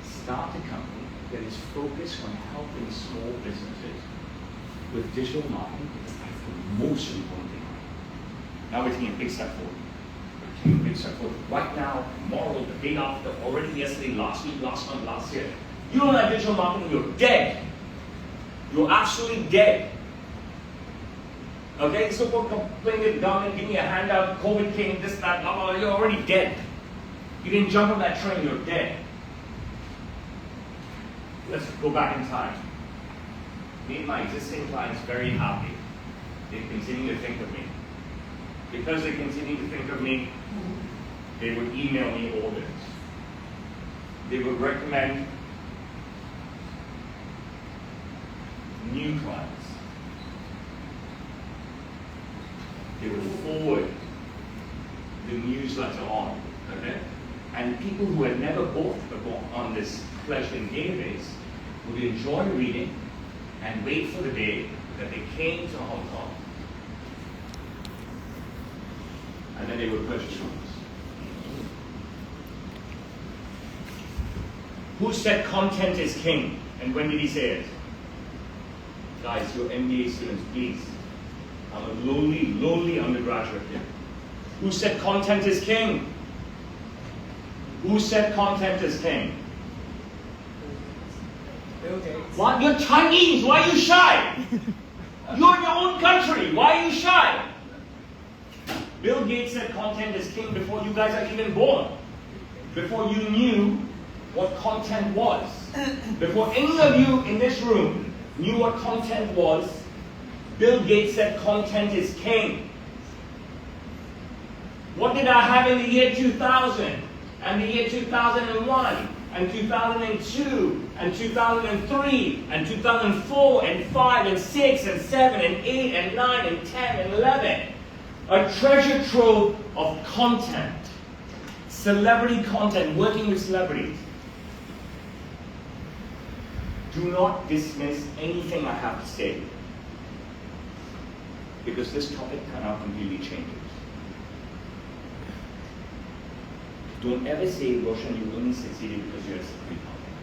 start a company that is focused on helping small businesses with digital marketing, because that's the most important thing. Now we're taking a big step forward. We're taking a big step forward. Right now, tomorrow, the day after, already yesterday, last week, last month, last year. You don't have digital marketing, you're dead. You're absolutely dead. Okay, so people complain to the government, give me a handout, COVID came, this, that, blah, blah, blah, you're already dead. You didn't jump on that train, you're dead. Let's go back in time. Made my existing clients very happy. They continue to think of me. Because they continue to think of me, they would email me orders. They would recommend new clients. They would forward the newsletter on, okay? And people who had never bought a book on this fledgling database would enjoy reading and wait for the day that they came to Hong Kong. And then they would purchase from us. Who said content is king? And when did he say it? Guys, your MBA students, please. I'm a lowly undergraduate here. Who said content is king? Who said content is king? Bill Gates. What? You're Chinese. Why are you shy? You're in your own country. Why are you shy? Bill Gates said content is king before you guys are even born. Before you knew what content was. Before any of you in this room knew what content was, Bill Gates said content is king. What did I have in the year 2000? And the year 2001? And 2002, and 2003, and 2004, and 5, and 6, and 7, and 8, and 9, and 10, and 11. A treasure trove of content. Celebrity content, working with celebrities. Do not dismiss anything I have to say, because this topic can now completely change it. Don't ever say, Roshan, you only succeeded because you're a celebrity content.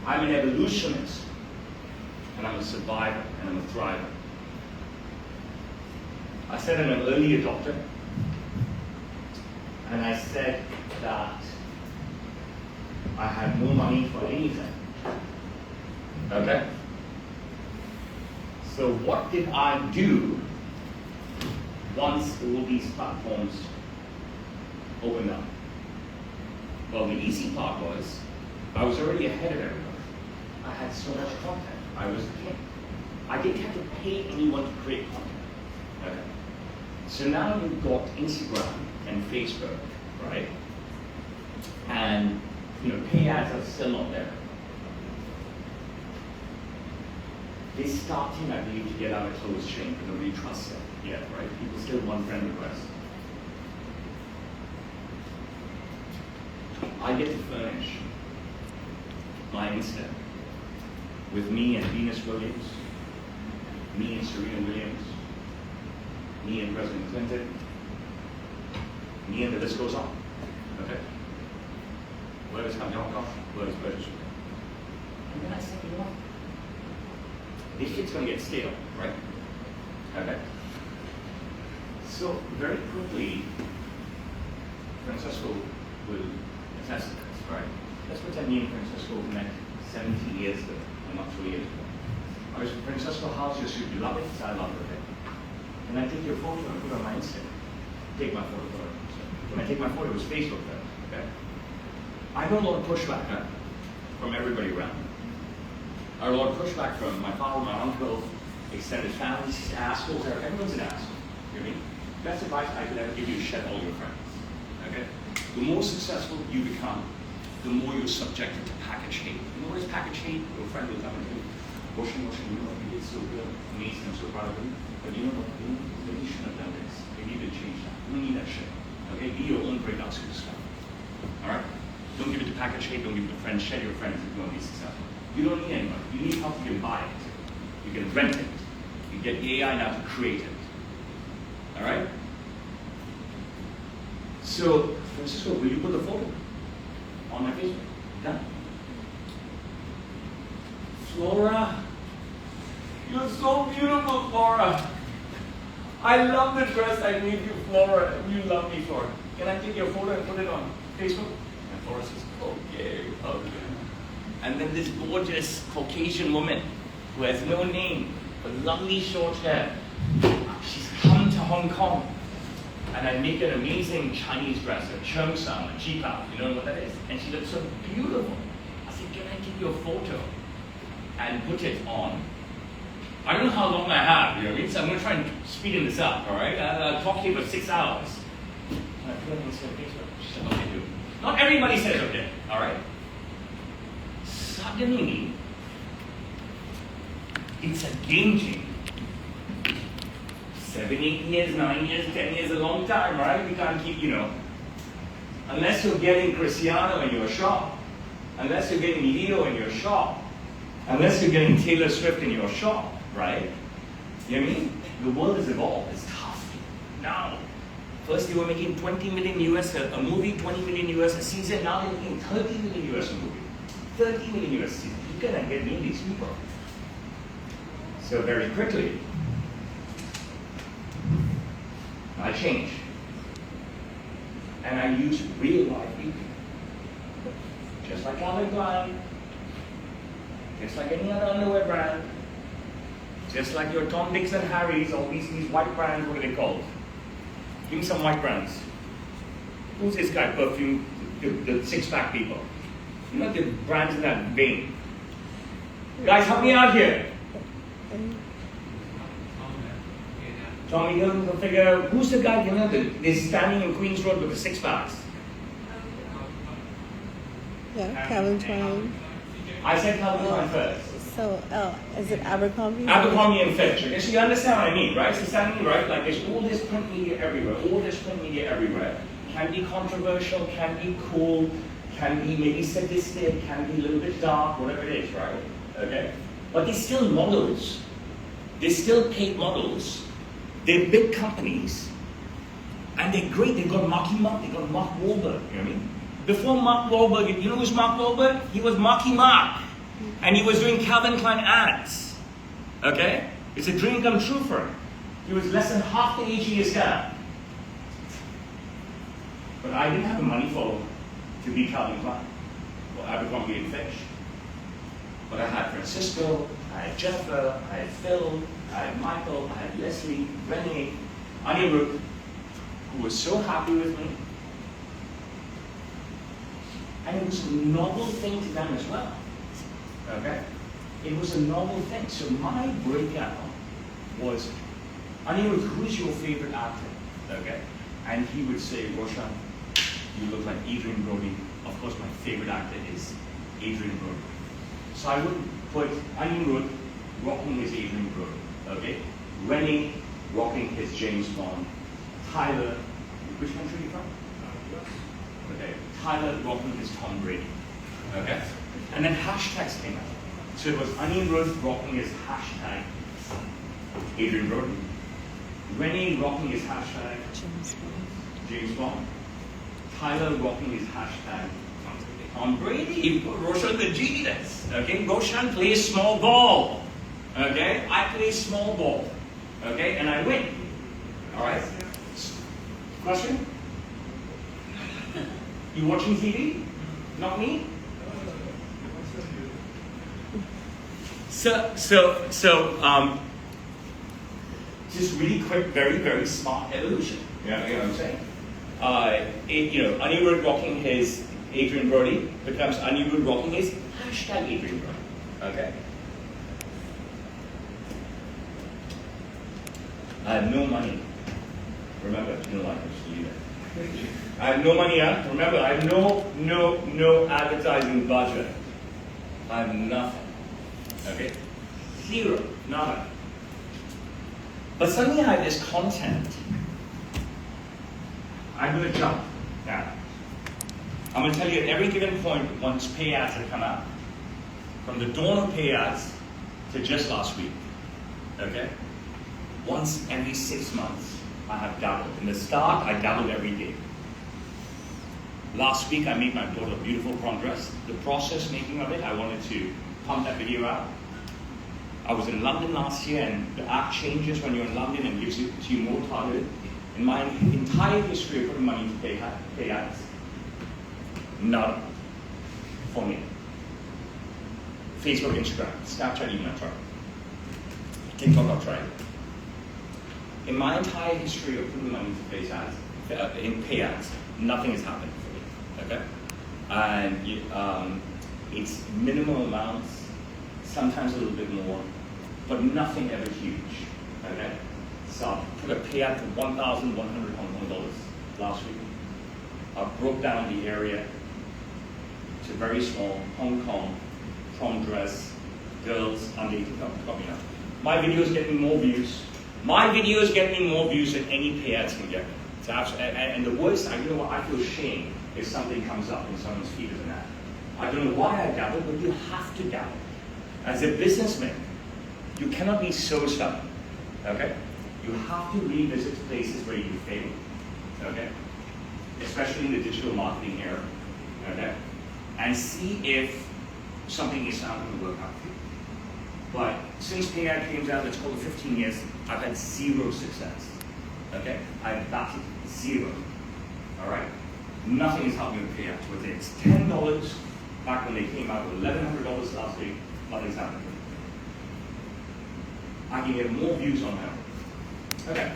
I'm an evolutionist, and I'm a survivor, and I'm a thriver. I said I'm an early adopter, and I said that I had no money for anything. Okay? So what did I do once all these platforms opened up? Well, the easy part was, I was already ahead of everybody. I had so much content. I was the king. I didn't have to pay anyone to create content. Okay. So now you've got Instagram and Facebook, right? And pay ads are still not there. They're starting, I believe, to get out of closed chain because nobody trusts them yet, right? People still want friend requests. I get to furnish my Insta with me and Venus Williams, me and Serena Williams, me and President Clinton, me and the list goes on. Okay? Where does Hong Kong? Where does British? And then I said, you know what? This shit's gonna get stale, right? Okay. So very quickly, Francesco will attest to this, right? Let's pretend me and Francesco met 70 years ago, or not 2 years ago. I was Francesco, how's your suit? You love it? I love it. Okay? And I take your photo and put it on my Instagram. Take my photo. When I take my photo, it was Facebook then, okay? I got a lot of pushback from everybody around me. I got a lot of pushback from my father, my uncle, extended family, assholes, everyone's an asshole. You know what I mean? Best advice I could ever give you is shed all your friends. Okay? The more successful you become, the more you're subjected to package hate. You know what is package hate? Your friend will come and tell you, Roshan, you know what, you did so good, amazing, I'm so proud of you. But you know what, you shouldn't have done this. You need to change that. You don't need that shit. Okay? Be your own great superstar. Alright? Don't give it to package hate, don't give it to friends, shed your friends if you want to be successful. You don't need anyone. You need help, you can buy it. You can rent it. You get AI now to create it. Alright? So, Francisco, will you put the photo on my Facebook? Done. Flora, you're so beautiful, Flora. I love the dress I made you, Flora, and you love me, Flora. Can I take your photo and put it on Facebook? And Flora says, okay, okay. And then this gorgeous Caucasian woman who has no name, but lovely short hair, she's come to Hong Kong. And I make an amazing Chinese dress, a cheongsam, a jipao, you know what that is? And she looks so beautiful. I said, can I take your photo and put it on? I don't know how long I have, you know what I mean? So I'm going to try and speed this up, all right? I'll talk to you for 6 hours. And I put it on Facebook. She said, okay, do. Not everybody says okay, all right? Suddenly, it's a game changer. 7, 8 years, 9 years, 10 years, a long time, right? We can't keep, unless you're getting Cristiano in your shop, unless you're getting Leo in your shop, unless you're getting Taylor Swift in your shop, right? You know what I mean? The world has evolved. It's tough now. First, you were making 20 million US a movie, 20 million US a season. Now you're making 30 million US a movie, 30 million US a season. You cannot get me these people. So very quickly, I change. And I use real life people. Just like Calvin Klein, just like any other underwear brand, just like your Tom, Dicks, and Harry's, all these white brands, what are they called? Give me some white brands. Who's this guy, perfume, the six-pack people? You know the brands in that vein. Guys, help me out here. Tommy Hilfiger, who's the guy, you know, that's standing in Queens Road with the six-packs? Yeah, Calvin Klein. I said Calvin Klein first. So, is it Abercrombie? Abercrombie and Fitch. Okay, so you understand what I mean, right? So standing right, like there's all this print media everywhere, Can be controversial, can be cool, can be maybe sadistic, can be a little bit dark, whatever it is, right? Okay? But they're still models. They're still paid models. They're big companies. And they're great. They've got Marky Mark, they've got Mark Wahlberg, you know what I mean? Before Mark Wahlberg, you know who's Mark Wahlberg? He was Marky Mark. And he was doing Calvin Klein ads. Okay? It's a dream come true for him. He was less than half the age he is now. But I didn't have the money to be Calvin Klein or Abercrombie and Fitch. But I had Francisco, I had Jennifer, I had Phil, I had Michael, I had Leslie, Renee, Anirudh, who was so happy with me. And it was a novel thing to them as well. Okay? It was a novel thing. So my breakout was, Anirudh, who is your favorite actor? Okay? And he would say, Roshan, you look like Adrian Brody. Of course, my favorite actor is Adrian Brody. So I would put Anirudh rocking his Adrian Brody. Okay? Rennie rocking his James Bond. Tyler, which country are you from? Okay. Tyler rocking his Tom Brady. Okay? And then hashtags came out. So it was Anirudh rocking his hashtag Adrian Brody. Rennie rocking his hashtag James Bond. Tyler rocking his hashtag Tom Brady. Roshan the genius. Okay? Roshan plays small ball. Okay? I play small ball. Okay? And I win. Alright? Question? You watching TV? Not me? Just really quick, very, very smart evolution. You know what I'm saying? Anirudh rocking his Adrian Brody becomes Anirudh rocking his hashtag Adrian Brody. Okay? I have no money. Remember, you know, I just leave it. I have no money, huh? Remember, I have no advertising budget. I have nothing. Okay? Zero. Nada. But suddenly I have this content. I'm going to jump now. I'm going to tell you at every given point, once pay ads have come out, from the dawn of pay ads to just last week, okay? Once every 6 months, I have dabbled. In the start, I dabbled every day. Last week, I made my daughter a beautiful prom dress. The process making of it, I wanted to pump that video out. I was in London last year, and the app changes when you're in London and gives it to you more targeted. In my entire history of putting money into pay ads, none for me. Facebook, Instagram, Snapchat, even I tried. TikTok, I tried. In my entire history of putting money into pay ads, nothing has happened for me. Okay, and it's minimal amounts, sometimes a little bit more, but nothing ever huge. Okay. So I put a pay ad for 1,100 Hong Kong dollars last week. I broke down the area to very small, Hong Kong, prom dress, girls under 18. My videos get me more views. My videos get me more views than any pay ads can get me. It's and the worst, I feel shame if something comes up in someone's feed as an ad. I don't know why I dabble, but you have to dabble. As a businessman, you cannot be so stubborn. Okay? You have to revisit places where you failed, okay? Especially in the digital marketing era, okay? And see if something is not going to work out for you. But since AI came out, it's called 15 years, I've had zero success. Okay? I've batted zero. All right? Nothing is helping with payout. Whether it's $10 back when they came out, or $1,100 last week, nothing's happening. I can get more views on them. Okay.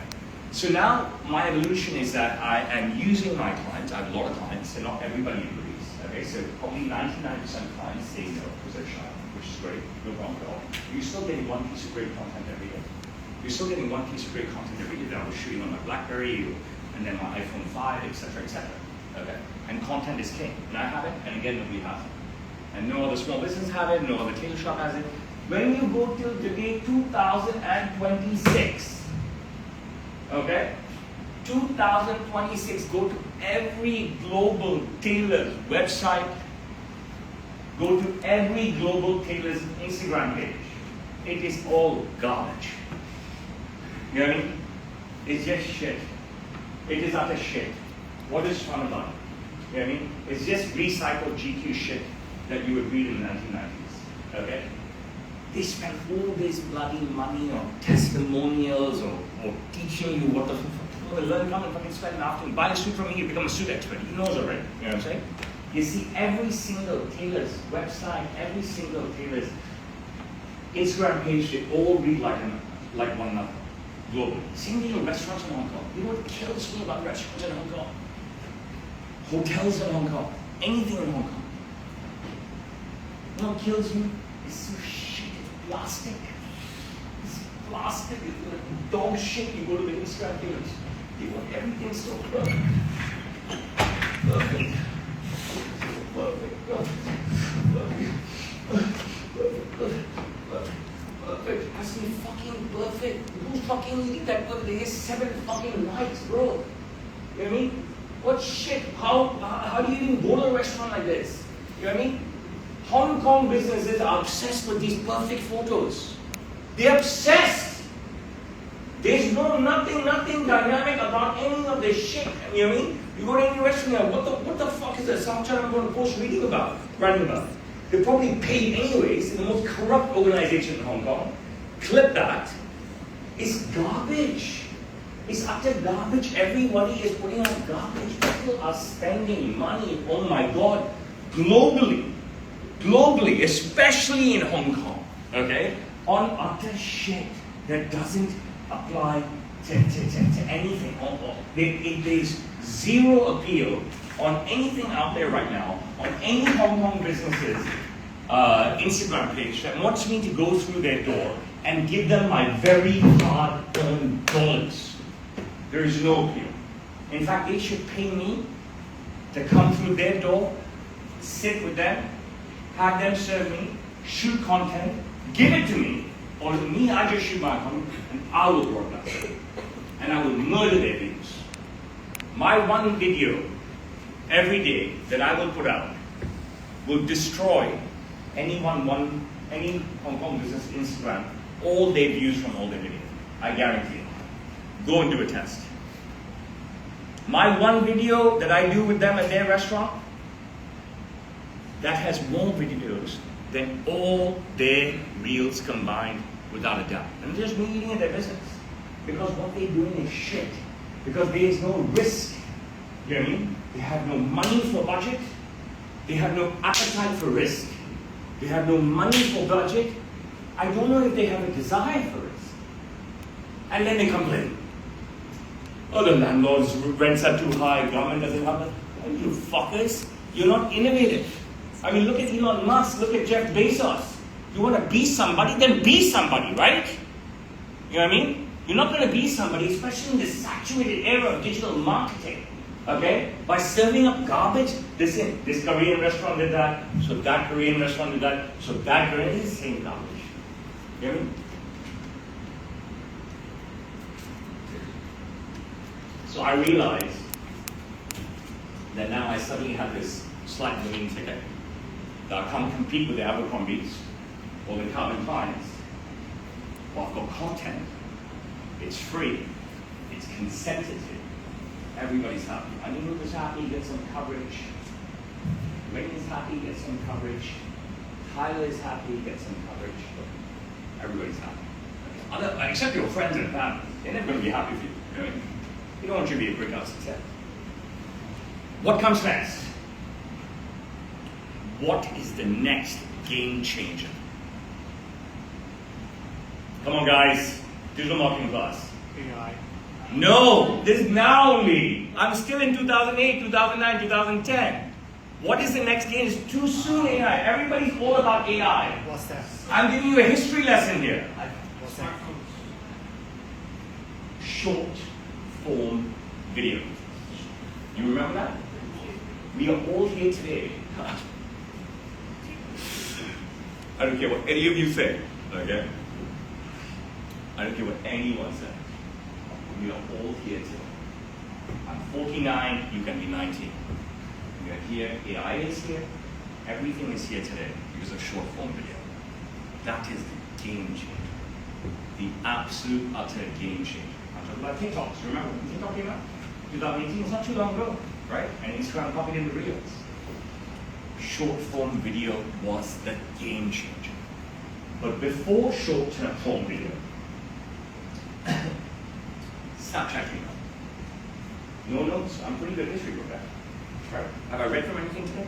So now my evolution is that I am using my clients. I have a lot of clients, and not everybody agrees. Okay, so probably 99% of clients say no because they're shy, which is great, no problem at all. You're still getting one piece of great content every day. You're still getting one piece of great content every day that I was shooting on my BlackBerry, and then my iPhone 5, etc., etc. Okay, and content is king, and I have it, and again, nobody has it. And no other small business have it, no other tailor shop has it. When you go till today, 2026, okay, 2026, go to every global tailor's website, go to every global tailor's Instagram page. It is all garbage. You know what I mean? It's just shit. It is utter shit. What is fun about it? You know what I mean? It's just recycled GQ shit that you would read in the 1990s. Okay? They spend all this bloody money on testimonials or teaching you what the fuck. Learn, come and fucking spend an afternoon. Buy a suit from me, you become a suit expert. He knows already. You know what I'm saying? You see, every single tailor's website, every single tailor's Instagram page, they all read like one another. Globally. Same thing with restaurants in Hong Kong. You know what kills me about restaurants in Hong Kong? Hotels in Hong Kong. Anything in Hong Kong. You know what kills me? It's so shit. It's plastic. It's plastic. It's like dog shit. You go to the Instagram page. They want everything so perfect. Perfect. Perfect. Perfect. Has to be fucking perfect. Who's fucking eating that perfect? They get 7 fucking likes, bro. You know what I mean? What shit? How do you even go to a restaurant like this? You know what I mean? Hong Kong businesses are obsessed with these perfect photos. They're obsessed. There's nothing dynamic about any of this shit. You know what I mean? You go to any restaurant, what the fuck is that some channel I'm going to post writing about? They're probably paid anyways in the most corrupt organization in Hong Kong. Clip that. It's garbage. It's utter garbage. Everybody is putting out garbage. People are spending money, oh my God, globally, especially in Hong Kong, okay, on utter shit that doesn't apply to anything. There's zero appeal on anything out there right now, on any Hong Kong businesses Instagram page that wants me to go through their door and give them my very hard-earned dollars. There is no appeal. In fact, they should pay me to come through their door, sit with them, have them serve me, shoot content, give it to me, or me, I just shoot my content, and I will broadcast it. And I will murder their views. My one video every day that I will put out will destroy any Hong Kong business Instagram, all their views from all their videos. I guarantee it. Go and do a test. My one video that I do with them at their restaurant, that has more videos than all their reels combined, without a doubt. And just me eating at their business. Because what they're doing is shit. Because there is no risk. You know what I mean? They have no money for budget. They have no appetite for risk. They have no money for budget. I don't know if they have a desire for risk. And then they complain. Oh, the landlord's rents are too high, government doesn't have it. Oh, you fuckers, you're not innovative. I mean, look at Elon Musk, look at Jeff Bezos. You want to be somebody, then be somebody, right? You know what I mean? You're not going to be somebody, especially in this saturated era of digital marketing, okay? By serving up garbage. Listen, this Korean restaurant did that, so that Korean restaurant did that, so that Korean, it's the same garbage. You know what I mean? So I realized that now I suddenly have this slight winning ticket that I can't compete with the Abercrombies or the Calvin Kleins. Well, I've got content. It's free. It's consented to. Everybody's happy. Anirudh happy, get some coverage. Rain is happy, get some coverage. Tyler is happy, get some coverage. everybody's happy. Except your friends and family. They're never going to be happy for you. You know what I mean? You don't want you to be a breakout success. What comes next? What is the next game changer? Come on, guys. Digital marketing class. AI. No, this is now only. I'm still in 2008, 2009, 2010. What is the next game? It's too soon, AI. Everybody's all about AI. What's that? I'm giving you a history lesson here. What's that? Short form video. You remember that? We are all here today. I don't care what any of you say, okay? I don't care what anyone says. We are all here today. I'm 49, you can be 19. We are here, AI is here, everything is here today because of short form video. That is the game changer. The absolute, utter game changer. I'm talking about TikToks. Remember when TikTok came out? 2018, it's not too long ago, right? And Instagram copied in the reels. Short form video was the game changer. But before short form video, Snapchat came out. No notes. I'm pretty good history with that. Right? Have I read from anything today?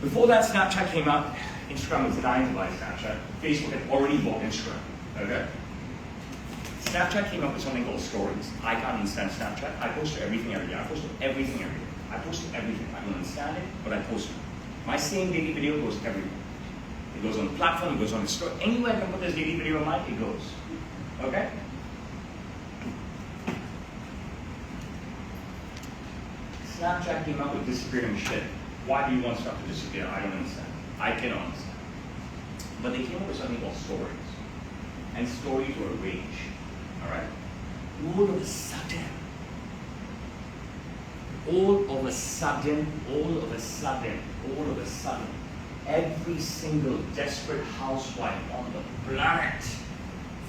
Before that, Snapchat came out. Instagram was dying to buy Snapchat. Facebook had already bought Instagram. Okay? Snapchat came up with something called stories. I can't understand Snapchat. I post everything every day. I post everything every day. I post everything. I don't understand it, but I post it. My same daily video goes everywhere. It goes on the platform, it goes on the store. Anywhere I can put this daily video on mine, it goes. Okay? Snapchat came up with disappearing shit. Why do you want stuff to disappear? I don't understand. I cannot understand. But they came up with something called stories. And stories were a rage. Alright? All of a sudden, every single desperate housewife on the planet,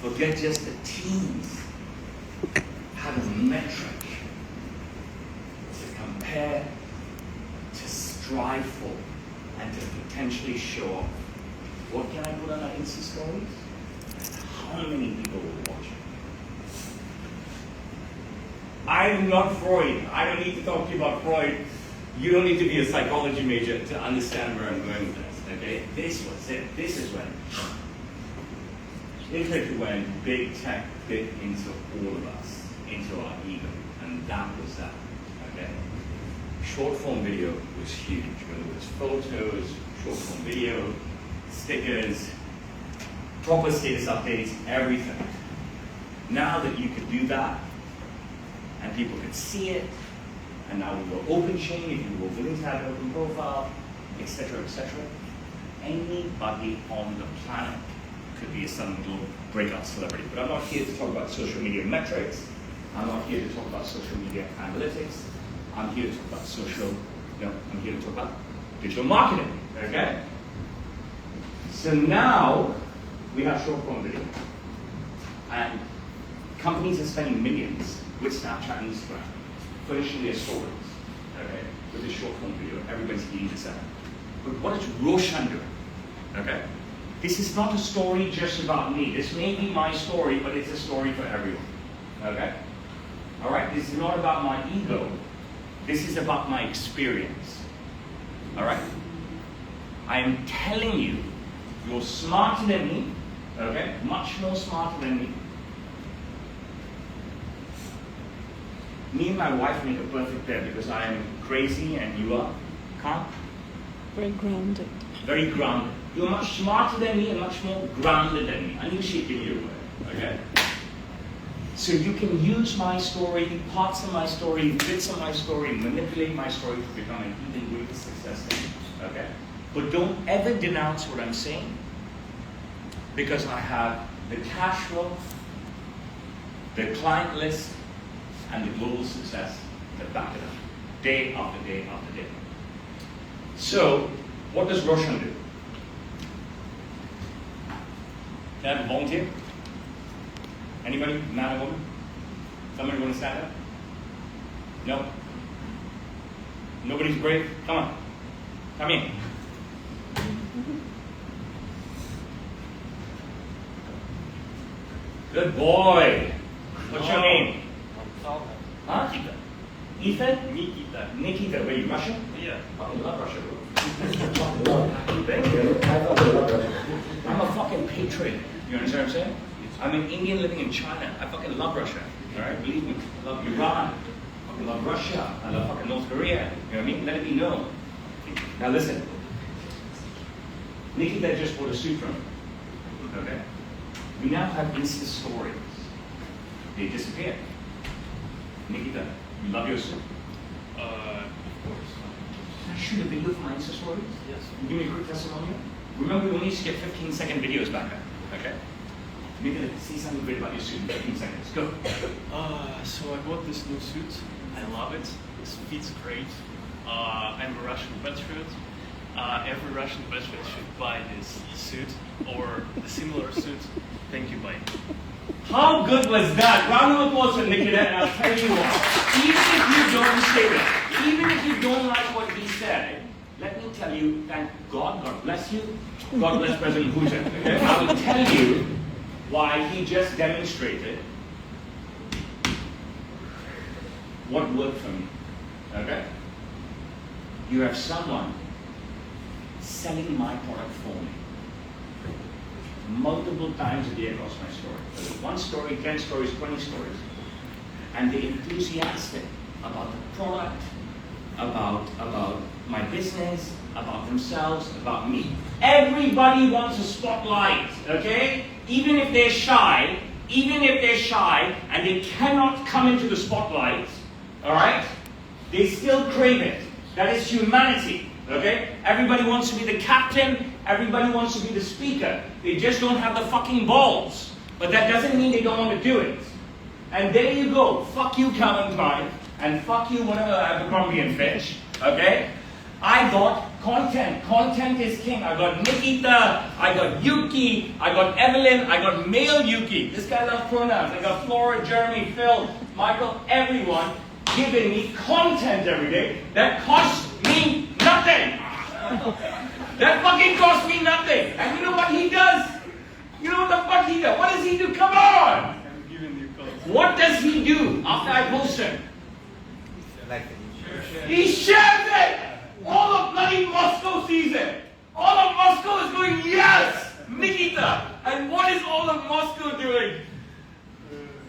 forget just the teens, had a metric to compare, to strive for, and to potentially show off. What can I put on my Insta stories? How many people will watch it? I'm not Freud. I don't need to talk to you about Freud. You don't need to be a psychology major to understand where I'm going with this, okay? This was it. This is when big tech bit into all of us, into our ego, and that was that, okay? Short form video was huge, whether it was photos, short form video, stickers, proper status updates, everything. Now that you could do that, and people could see it, and now we were open chain, if you were willing to have an open profile, etc., etc. Anybody on the planet could be a sudden global breakout celebrity. But I'm not here to talk about social media metrics. I'm not here to talk about social media analytics. I'm here to talk about I'm here to talk about digital marketing, okay? So now we have short form video. And companies are spending millions with Snapchat and Instagram, finishing their stories, okay, with this short form video. Everybody's eating this up. But what is Roshan doing? Okay? This is not a story just about me. This may be my story, but it's a story for everyone. Okay? Alright? This is not about my ego. This is about my experience. Alright? I am telling you, you're smarter than me, okay? Much more smarter than me. Me and my wife make a perfect pair because I am crazy and you are calm. Very grounded. Very grounded. You're much smarter than me and much more grounded than me. I knew she'd give you away, okay? So you can use my story, parts of my story, bits of my story, manipulate my story to become an even greater success than me, okay? But don't ever denounce what I'm saying because I have the cash flow, the client list, and the global success that back it up, day after day after day. So, what does Roshan do? Can I have a volunteer? Anybody, man or woman? Somebody want to stand up? No? Nobody's brave? Come on. Come in. Good boy. What's your name? Salman. Huh? Ethan? Nikita. Nikita. Wait, you Russian? Yeah. Fucking love Russia, bro. Thank you. I fucking love Russia. I'm a fucking patriot. You understand what I'm saying? I'm an Indian living in China. I fucking love Russia. Alright? Believe me. I love Iran. I fucking love Russia. I love fucking North Korea. You know what I mean? Let it be known. Now listen. Nikita just bought a suit from me. Okay? We now have Insta stories. They disappear. Nikita, you love your suit? Of course. Can I shoot a video for my Insta stories? Yes. You give me a quick testimonial? Remember, we only used to get 15-second videos back then. Okay? Nikita, say something great about your suit in 15 seconds. Go. So I bought this new suit. I love it. It fits great. I'm a Russian patriot. Every Russian patriot should buy this suit or a similar suit. Thank you, bye. How good was that? Round of applause for Nikita, and I'll tell you what. Even if you don't say that, even if you don't like what he said, let me tell you, thank God, God bless you, God bless President Putin. Okay? I will tell you why he just demonstrated what worked for me. Okay? You have someone selling my product for me multiple times a day across my story. Whether it's 1 story, 10 stories, 20 stories. And they're enthusiastic about the product, about my business, about themselves, about me. Everybody wants a spotlight, okay? Even if they're shy, and they cannot come into the spotlight, all right? They still crave it. That is humanity, okay? Everybody wants to be the captain. Everybody wants to be the speaker. They just don't have the fucking balls. But that doesn't mean they don't want to do it. And there you go. Fuck you, Calvin Klein. And fuck you, whatever, Abercrombie and Fitch. Okay? I got content. Content is king. I got Nikita. I got Yuki. I got Evelyn. I got male Yuki. This guy loves pronouns. I got Flora, Jeremy, Phil, Michael, everyone giving me content every day that costs me nothing. That fucking costs me nothing. And you know what he does? You know what the fuck he does? What does he do? Come on! I'm giving you calls. What does he do after I post him? Like He shares it! All of bloody Moscow sees it. All of Moscow is going, yes! Nikita! And what is all of Moscow doing?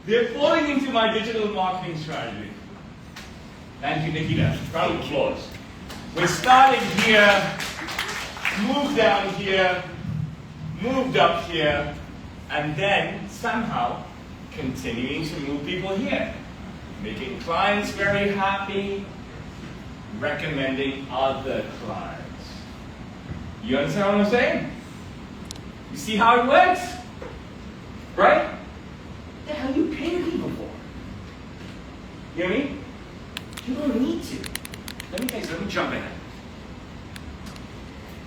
They're falling into my digital marketing strategy. Thank you, Nikita. Round of applause. We started here, moved down here, moved up here, and then somehow continuing to move people here. Making clients very happy, recommending other clients. You understand what I'm saying? You see how it works? Right? What the hell you paying people for? You know what I mean? You don't need to. Let me jump in.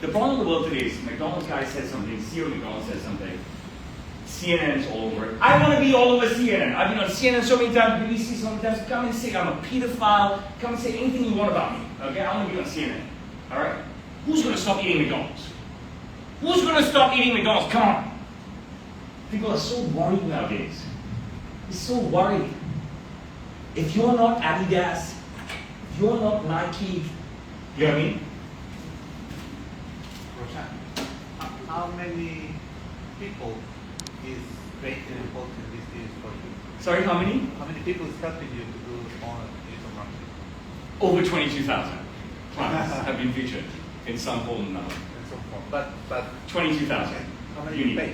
The problem in the world today is McDonald's guy says something, CEO of McDonald's says something, CNN's all over it. I want to be all over CNN. I've been on CNN so many times, BBC so many times. Come and say I'm a pedophile. Come and say anything you want about me. Okay, I want to be on CNN. All right? Who's going to stop eating McDonald's? Who's going to stop eating McDonald's? Come on. People are so worried nowadays. They're so worried. If you're not Adidas, if you're not Nike, you know what I mean? Roshan, how many people is creating and posting these things for you? Sorry, how many? How many people is helping you to do on digital marketing? Over 22,000 clients have been featured in some form now. And so forth. But 22,000. how many you pay?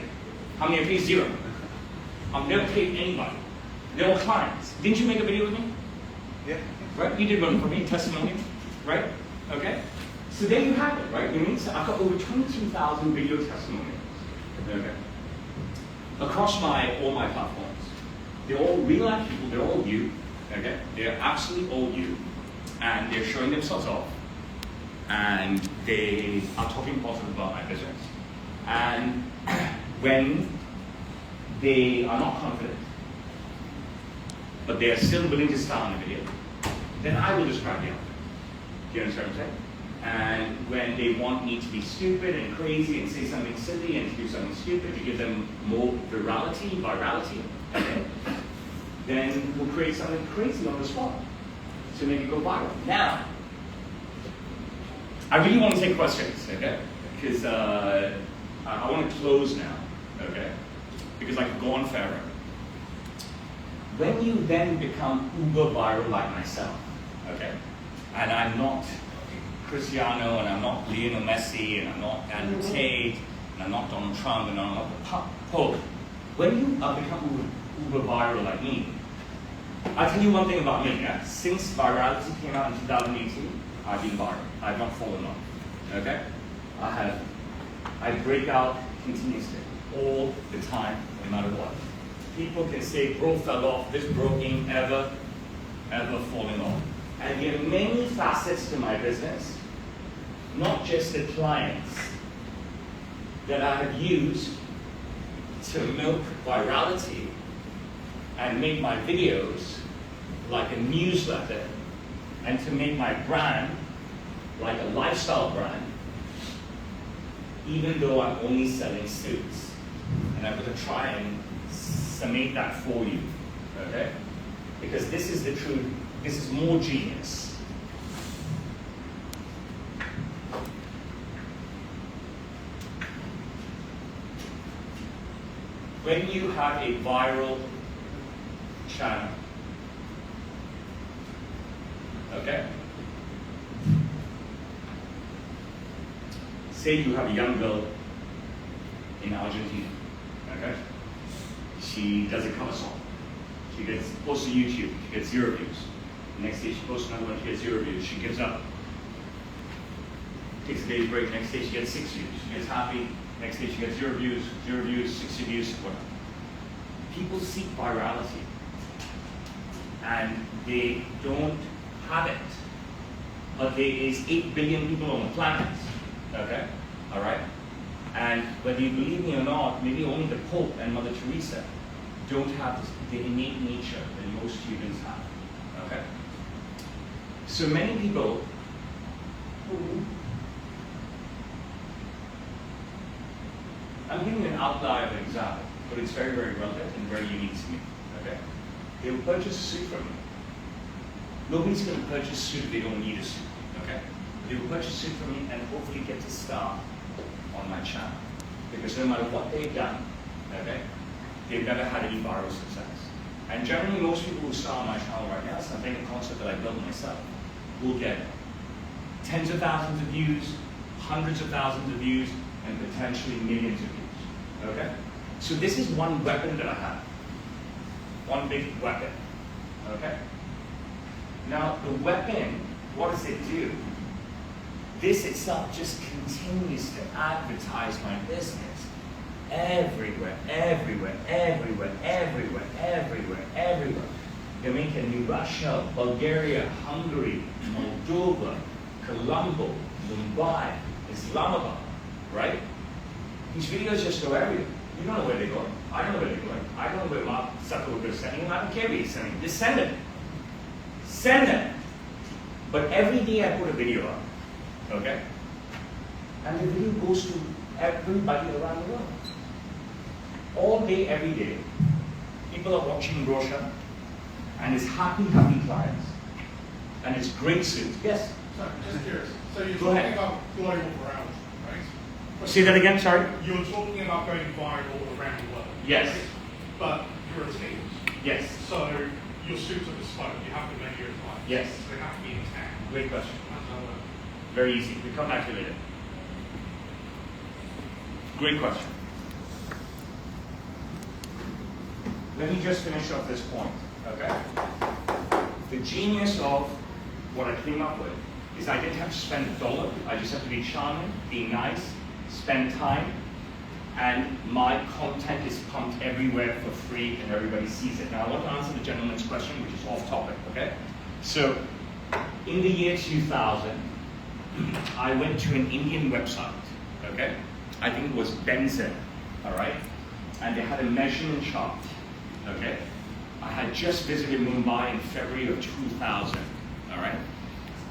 How many I paid? 0. I've never paid anybody. They're all clients. Didn't you make a video with me? Yeah. Right? You did one for me, testimonial. Right? Okay? So there you have it, right? You mean, so I've got over 22,000 video testimonials. Okay? Across all my platforms. They're all real life people, they're all you. Okay? They're absolutely all you. And they're showing themselves off. And they are talking positive about my business. And when they are not confident, but they are still willing to start on the video, then I will describe the outfit. Do you understand what I'm saying? And when they want me to be stupid and crazy and say something silly and to do something stupid to give them more virality, okay? Then we'll create something crazy on the spot to make it go viral. Now, I really want to take questions, okay? Because I want to close now, okay? Because I could go on forever. When you then become uber viral like myself, okay? And I'm not Cristiano, and I'm not Lionel Messi, and I'm not Andrew Tate, and I'm not Donald Trump, and I'm not the Pope. When you become uber viral like me, I'll tell you one thing about me. Yeah? Since virality came out in 2018, I've been viral. I've not fallen off. Okay? I break out continuously, all the time, no matter what. People can say, bro fell off, this bro ain't ever falling off. And there are many facets to my business, not just the clients, that I have used to milk virality and make my videos like a newsletter, and to make my brand like a lifestyle brand, even though I'm only selling suits. And I'm going to try and summate that for you, okay? Because this is the truth. This is more genius. When you have a viral channel, okay? Say you have a young girl in Argentina, okay? She does a cover song. She posts to YouTube, she gets 0 views. Next day she posts another one, she gets 0 views. She gives up, takes a day's break. Next day she gets 6 views. She gets happy. Next day she gets 0 views, 60 views, whatever. People seek virality, and they don't have it. But there is 8 billion people on the planet, okay? All right? And whether you believe me or not, maybe only the Pope and Mother Teresa don't have the innate nature that most humans have, okay? So many people I'm giving you an outlier of an example, but it's very, very relevant and very unique to me, okay? They will purchase a suit from me. Nobody's going to purchase a suit if they don't need a suit, okay? They will purchase a suit from me and hopefully get to start on my channel. Because no matter what they've done, okay, they've never had any viral success. And generally, most people who start on my channel right now, something a concept that I built myself, will get tens of thousands of views, hundreds of thousands of views, and potentially millions of views, okay? So this is one weapon that I have. One big weapon, okay? Now, the weapon, what does it do? This itself just continues to advertise my business everywhere, everywhere, everywhere, everywhere, everywhere, everywhere. Dominican, Russia, Bulgaria, Hungary, Moldova, Colombo, Mumbai, Islamabad, right? These videos just go everywhere. You don't know where they're going. I don't know where they're going. I don't know where Mark Zuckerberg is sending them. I don't care where he's sending them. Just send them. Send them. But every day I put a video up, okay? And the video goes to everybody around the world. All day, every day. People are watching Roshan, and it's happy, happy clients. And it's great suits. Yes? Sorry, just curious. So you're Go talking ahead. about global virality, right? Say that again, sorry? You're talking about going viral around the world. Yes. Right? But you're a team. Yes. So your suits are bespoke. You have to measure your clients. Yes. So they have to be intact. Great question. That's how it works. Very easy. We'll come back to it later. Great question. Let me just finish off this point, okay? The genius of what I came up with is I didn't have to spend $1. I just have to be charming, be nice, spend time, and my content is pumped everywhere for free and everybody sees it. Now I want to answer the gentleman's question, which is off topic, okay? So, in the year 2000, I went to an Indian website, okay? I think it was Benson, all right? And they had a measurement chart, okay? I had just visited Mumbai in February of 2000, all right?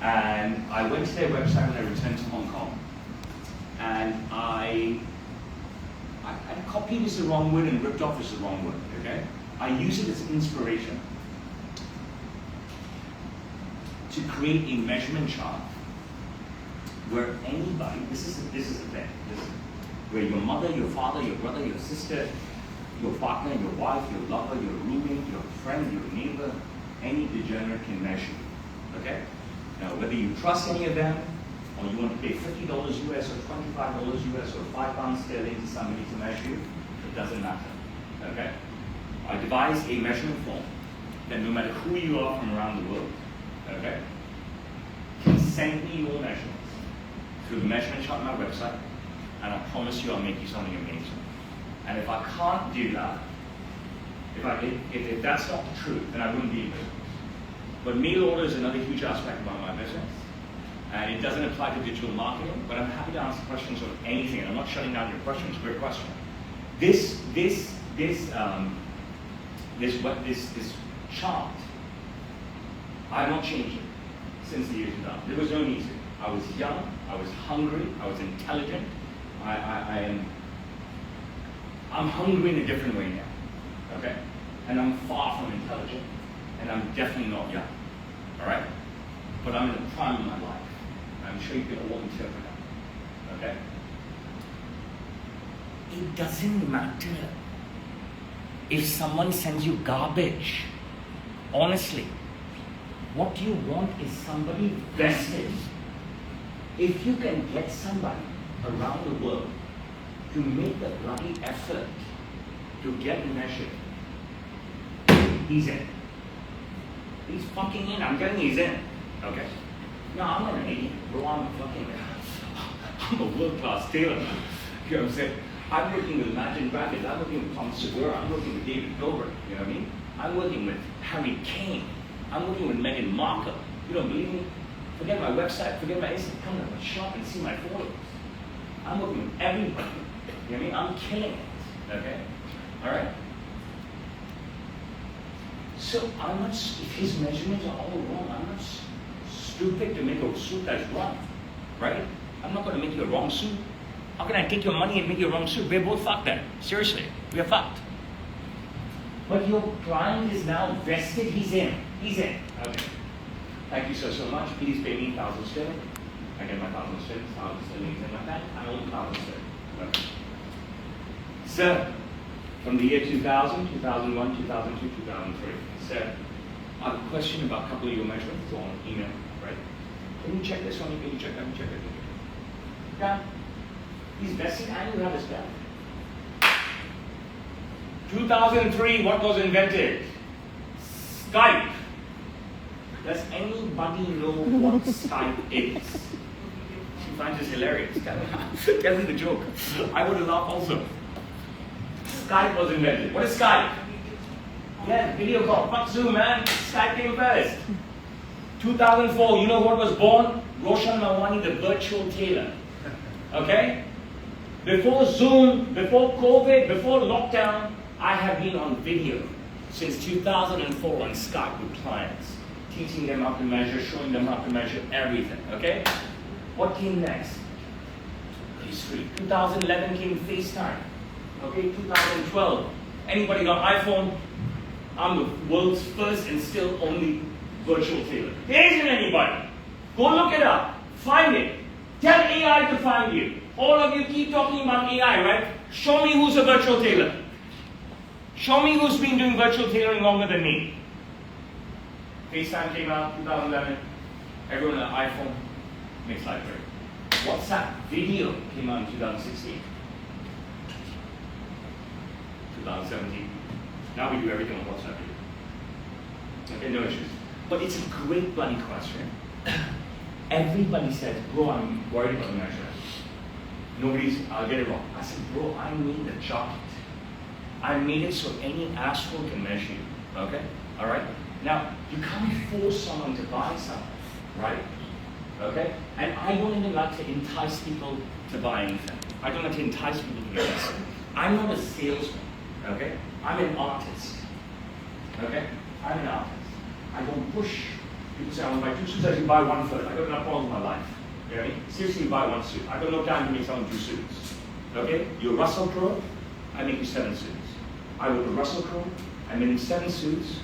And I went to their website when I returned to Hong Kong. And I copied is the wrong word and ripped off is the wrong word, okay? I use it as inspiration to create a measurement chart where anybody, this is the thing, where your mother, your father, your brother, your sister, your partner, your wife, your lover, your roommate, your friend, your neighbor, any degenerate can measure you, okay? Now, whether you trust any of them, or you want to pay $50 US or $25 US or £5 sterling to somebody to measure you, it doesn't matter, okay? I devised a measurement form that no matter who you are from around the world, okay, can send me your measurements through the measurement chart on my website, and I promise you I'll make you something amazing. And if I can't do that, if that's not the truth, then I wouldn't be in business. But mail order is another huge aspect about my business. And it doesn't apply to digital marketing, but I'm happy to answer questions on anything. And I'm not shutting down your questions. Great question. This chart, I've not changed it since the years 2000. There was no need to. I was young. I was hungry. I was intelligent. I'm hungry in a different way now. Okay, and I'm far from intelligent, and I'm definitely not young. All right, but I'm in the prime of my life. I'm sure you can all interpret that, okay? It doesn't matter if someone sends you garbage. Honestly, what you want is somebody vested. If you can get somebody around the world to make the bloody effort to get measured, he's in. He's fucking in. I'm telling you, he's in, okay? No, I'm not an idiot, bro. I'm a world-class tailor. You know what I'm saying? I'm working with Imagine Dragons. I'm working with Tom Segura. I'm working with David Dobrik. You know what I mean? I'm working with Harry Kane. I'm working with Meghan Markle. You don't believe me? Forget my website. Forget my Instagram. Come to my shop and see my photos. I'm working with everybody. You know what I mean? I'm killing it. Okay? All right? So I'm not. If his measurements are all wrong, I'm not stupid to make a suit that's wrong, right? I'm not going to make you a wrong suit. How can I take your money and make you a wrong suit? We're both fucked then. Seriously, we're fucked. But your client is now vested. He's in. He's in. Okay. Thank you so much. Please pay me 1,000 sterling. I get my 1,000 sterling. 1,000 sterling is in my bank. I own 1,000 sterling. Okay. Sir, from the year 2000, 2001, 2002, 2003. Sir, I have a question about a couple of your measurements on email. Right? Can you check this one? Can you check that? Can you check that? Yeah. He's vested and you have his back. 2003, what was invented? Skype. Does anybody know what Skype is? She finds this hilarious. Tell me the joke. I would have laughed also. Skype was invented. What is Skype? Yeah, video call. Fuck Zoom, man. Skype came first. 2004, you know what was born? Roshan Mawani, the virtual tailor. Okay? Before Zoom, before COVID, before lockdown, I have been on video since 2004 on Skype with clients, teaching them how to measure, showing them how to measure everything. Okay? What came next? History. 2011 came FaceTime. Okay? 2012. Anybody got iPhone? I'm the world's first and still only virtual tailor. There isn't anybody. Go look it up. Find it. Tell AI to find you. All of you keep talking about AI, right? Show me who's a virtual tailor. Show me who's been doing virtual tailoring longer than me. FaceTime came out 2011. Everyone on an iPhone makes life great. WhatsApp video came out in 2016. 2017. Now we do everything on WhatsApp video. Okay, no issues. But it's a great bloody question. Everybody says, bro, I'm worried about the measurement. I'll get it wrong. I said, bro, I made the jacket. I made it so any asshole can measure you. Okay? Alright? Now, you can't force someone to buy something, right? Okay? And I don't even like to entice people to buy anything. I don't like to entice people to do this. I'm not a salesman. Okay? I'm an artist. Okay? I'm an artist. I don't push People say, I want to buy 2 suits, I can buy one first. I got enough problems in my life. You know what I mean? Seriously, you buy 1 suit. I got no time to make someone 2 suits. Okay? You're Russell Crowe, I make you 7 suits. I work with Russell Crowe, I made him 7 suits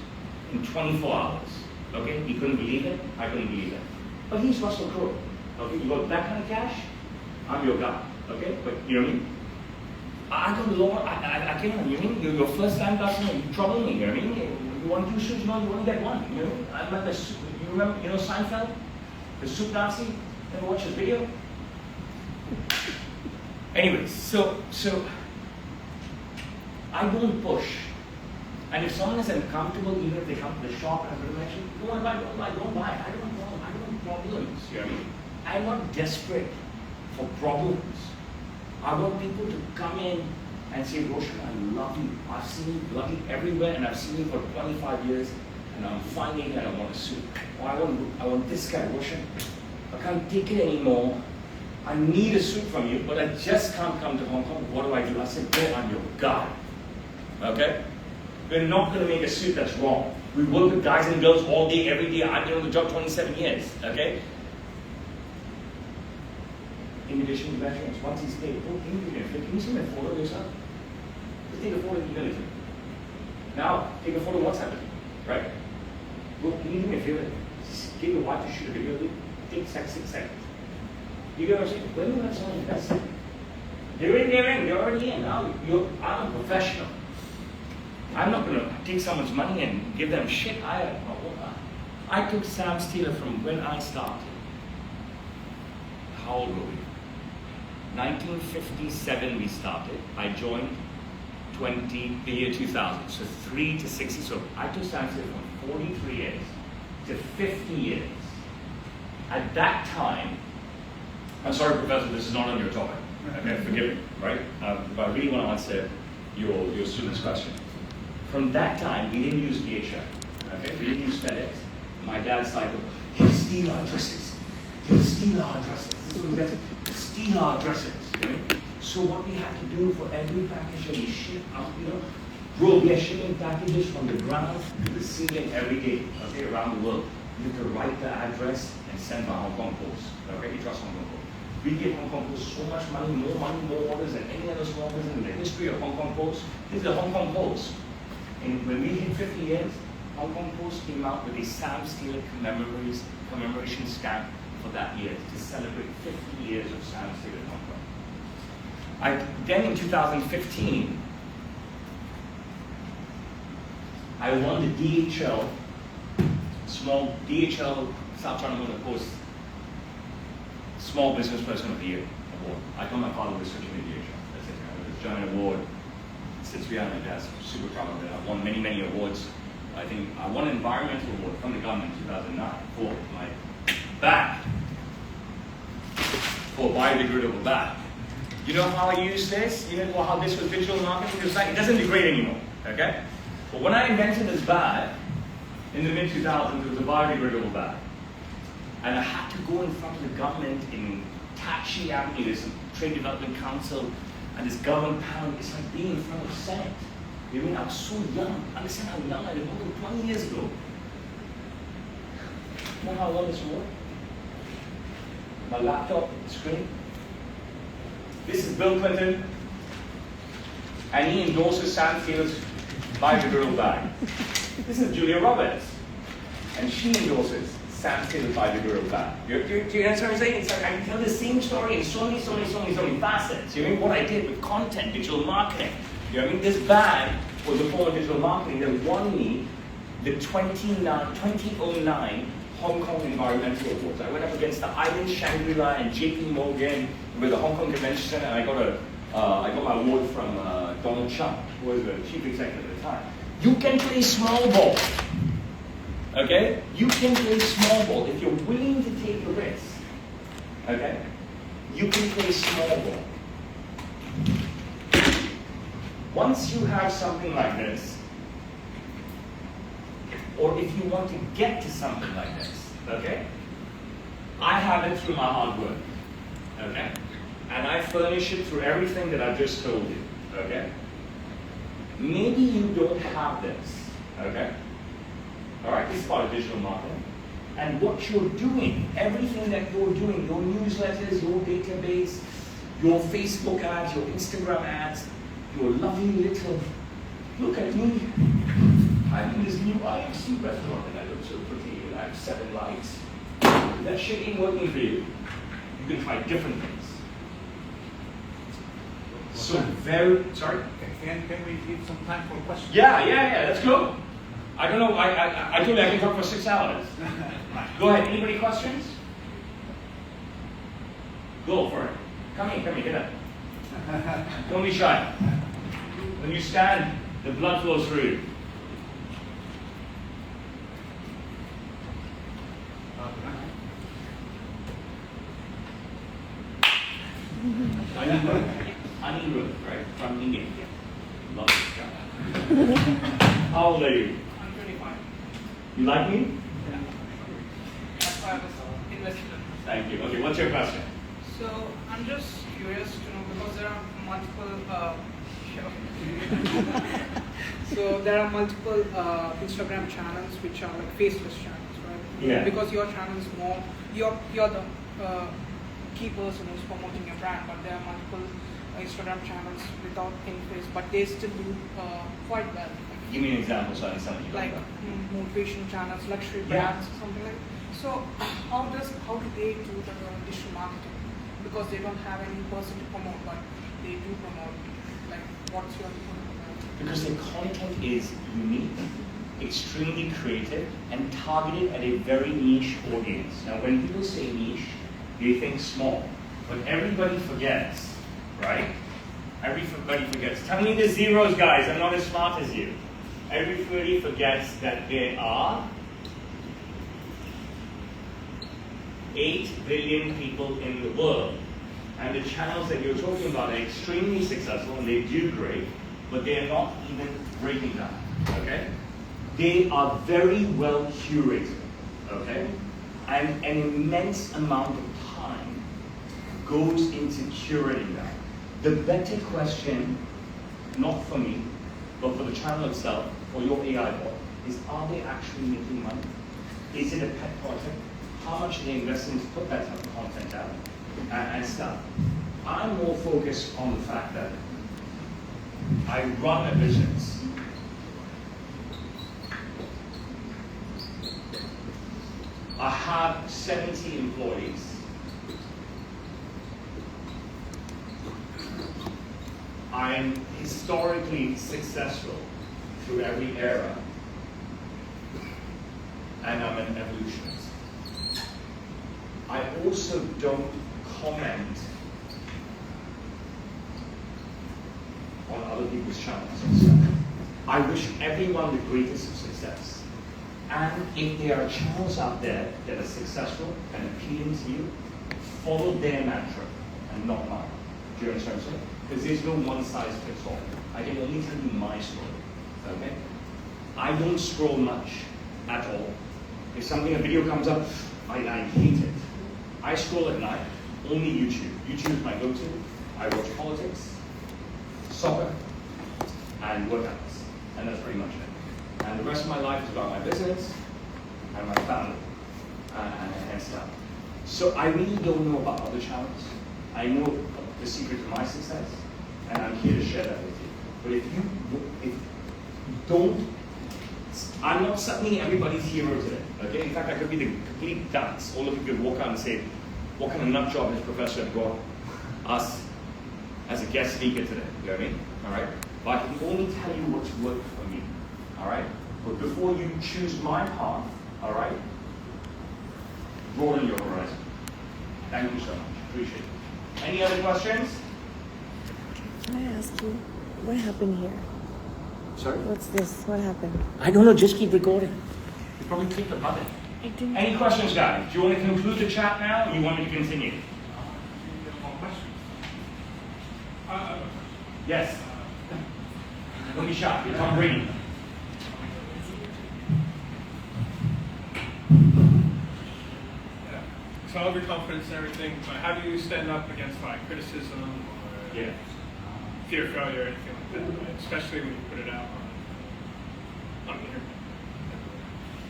in 24 hours. Okay? He couldn't believe it, I couldn't believe it. But he's Russell Crowe. Okay? You got that kind of cash, I'm your guy. Okay? But you know what I mean? I got lower, I came on, you know what I mean? You're your first time customer, you trouble me, you know what I mean? You want 2 suits, you only get 1, you know? I'm like the, you remember, you know Seinfeld? The soup Nazi? Ever watch his video? Anyways, so I don't push. And if someone is uncomfortable, even if they come to the shop, as I mentioned, don't want to buy, don't buy. I don't want problems, you know what I mean? I'm not desperate for problems. I want people to come in and say, Roshan, I love you. I've seen you bloody everywhere, and I've seen you for 25 years, and I'm finding that I want a suit. Or I want this guy, Roshan. I can't take it anymore. I need a suit from you, but I just can't come to Hong Kong. What do? I said, go on your guy. Okay? We're not going to make a suit that's wrong. We work with guys and girls all day, every day. I've been on the job 27 years. Okay? Invitation to veterans, once he's paid, can you send me a photo of yourself? Just take a photo and email it to me. Now, take a photo and WhatsApp it, right? Well, can you do me a favor? Just give your wife to shoot a video of you. Take 6 seconds. You get what I'm saying? When you have someone invested, they're in, you're already in. Now, I'm a professional. I'm not going to take someone's money and give them shit. I took Sam Steeler from when I started. How old were we? 1957 we started. I joined the year 2000. So 3 to 60. So I took Sam Steeler from 43 years to 50 years. At that time, I'm sorry, Professor, this is not on your topic. Okay, forgive me, right? But I really want to answer your student's question. From that time, we didn't use DHL. Okay, we didn't use FedEx. My dad's like, he'll steal our dresses. He'll steal our dresses. Steal our dresses. Okay? So what we had to do for every package that we ship out, bro, we are shipping packages from the ground to the ceiling every day, okay, around the world. You have to write the address and send by Hong Kong Post. Okay, you trust Hong Kong Post. We give Hong Kong Post so much money, more orders than any other small business in the history of Hong Kong Post. This is the Hong Kong Post. And when we hit 50 years, Hong Kong Post came out with a Sam Steeler commemoration stamp for that year to celebrate 50 years of Sam Steeler in Hong Kong. Then in 2015, I won the DHL, South China Morning Post Small Business Person of the Year award. I told my father we're switching to DHL. That's it. I got this giant award. Sits behind my desk. I'm super proud of it. I won many, many awards. I think I won an environmental award from the government in 2009 for my bag, for a biodegradable bag. You know how I use this? You know how this was digital marketing? Because it doesn't degrade anymore, okay? But when I invented this bag in the mid-2000s, it was a biodegradable bag. And I had to go in front of the government in Tachi Avenue, there's a Trade Development Council, and this government panel. It's like being in front of the Senate. You mean I was so young? Understand how young I was? 20 years ago. You know how I won this award? My laptop screen. This is Bill Clinton, and he endorses Sam Steeler's biodegradable bag. This is Julia Roberts, and she endorses Sam Steeler's biodegradable bag. Do you understand what I'm saying? It's like I can tell the same story in so many facets. You know what I did with content, digital marketing. You know what I mean? This bag was a form of digital marketing that won me the 2009 Hong Kong Environmental Awards. I went up against the Island Shangri-La and JP Morgan with the Hong Kong Convention Center, and I got my award from Donald Trump, who was the chief executive at the time. You can play small ball, okay? You can play small ball if you're willing to take a risk, okay? You can play small ball. Once you have something like this, or if you want to get to something like this, okay? I have it through my hard work, okay? And I furnish it through everything that I've just told you, okay? Maybe you don't have this, okay? All right, this is part of digital marketing. And what you're doing, everything that you're doing, your newsletters, your database, your Facebook ads, your Instagram ads, your lovely little, look at me, I'm in this new IMC restaurant and I look so pretty and I have 7 likes. That shit ain't working for you. You can try different things. So very, sorry? Can we give some time for questions? Yeah, let's go. I don't know, I told you I can talk for 6 hours. Go ahead, anybody questions? Go for it. Come here, get up. Don't be shy. When you stand, the blood flows through you. Anirudh, right? From India. Love this guy. How old are you? I'm 25. You like me? Yeah. That's why I was invested in. Thank you. Okay, what's your question? So I'm just curious to know because there are multiple. So there are multiple Instagram channels which are like faceless channels, right? Yeah. Because your channel is more, you're the key person who's promoting your brand, but there are multiple Instagram channels without any face, but they still do quite well. Give me an example so I understand what you're Like talking about. motivation channels, luxury Yeah. brands, something like. So how do they do the digital marketing? Because they don't have any person to promote, but they do promote. Like, what's your opinion on that? Because the content is unique, extremely creative, and targeted at a very niche audience. Now, when people say niche, they think small, but everybody forgets, right? Everybody forgets. Tell me the zeros, guys. I'm not as smart as you. Everybody forgets that there are 8 billion people in the world. And the channels that you're talking about are extremely successful and they do great, but they're not even breaking down, okay? They are very well curated, okay? And an immense amount of time goes into curating that. The better question, not for me, but for the channel itself, for your AI bot, is are they actually making money? Is it a pet project? How much are they investing to put that type of content out and stuff? I'm more focused on the fact that I run a business. I have 70 employees. I am historically successful through every era, and I'm an evolutionist. I also don't comment on other people's channels and stuff. I wish everyone the greatest of success. And if there are channels out there that are successful and appealing to you, follow their mantra and not mine. Do you understand what I'm saying? Because there's no one size fits all. I can only tell you my story. Okay? I don't scroll much at all. If a video comes up, I hate it. I scroll at night, only YouTube. YouTube is my go-to. I watch politics, soccer, and workouts. And that's pretty much it. And the rest of my life is about my business and my family and stuff. So I really don't know about other channels. I know the secret to my success, and I'm here to share that with you. But if you don't, I'm not suddenly everybody's hero today. Okay? In fact, I could be the complete dunce. All of you could walk out and say, what kind of nut job has Professor got us as a guest speaker today? You know what I mean? All right? But I can only tell you what's worked for me. All right? But before you choose my path, all right, broaden your horizon. Thank you so much. Appreciate it. Any other questions? Can I ask you, what happened here? Sorry? What's this? What happened? I don't know. Just keep recording. You probably click the button. I didn't. Any questions, guys? Do you want to conclude the chat now, or you want me to continue? More questions? Yes. Don't be shy. You're Tom Brady. Yeah. So all of your confidence and everything, but how do you stand up against like criticism or Yeah. fear of failure or anything like that, right? Especially when you put it out on the internet?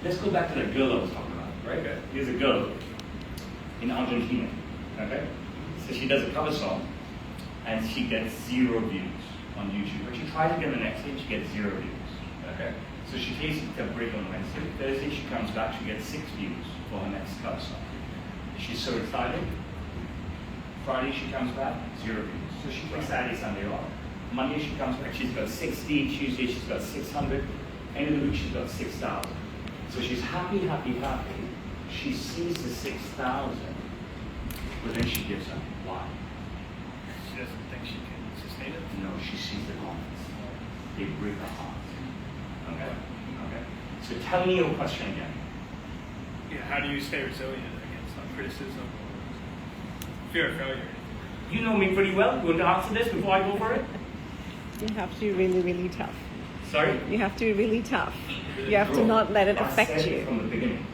Let's go back to that girl I was talking about. right? Here's a girl in Argentina, okay? So she does a cover song, and she gets 0 views on YouTube. But she tries again the next day, she gets 0 views, okay? So she takes a break on Wednesday. Thursday she comes back, she gets 6 views for her next cover song. She's so excited. Friday she comes back, 0 views. So she takes Saturday, Sunday off. Monday she comes back, she's got 60. Tuesday she's got 600. End of the week she's got 6,000. So she's happy, happy, happy. She sees the 6,000, but then she gives up. Why? She doesn't think she can sustain it. No, she sees the comments. They break her heart. Okay? Okay? So tell me your question again. Yeah, how do you stay resilient against criticism or fear of failure? You know me pretty well. You want to answer this before I go for it? You have to be really, really tough. Sorry? You have to be really tough. You have to Bro, not let it I affect said you. from the beginning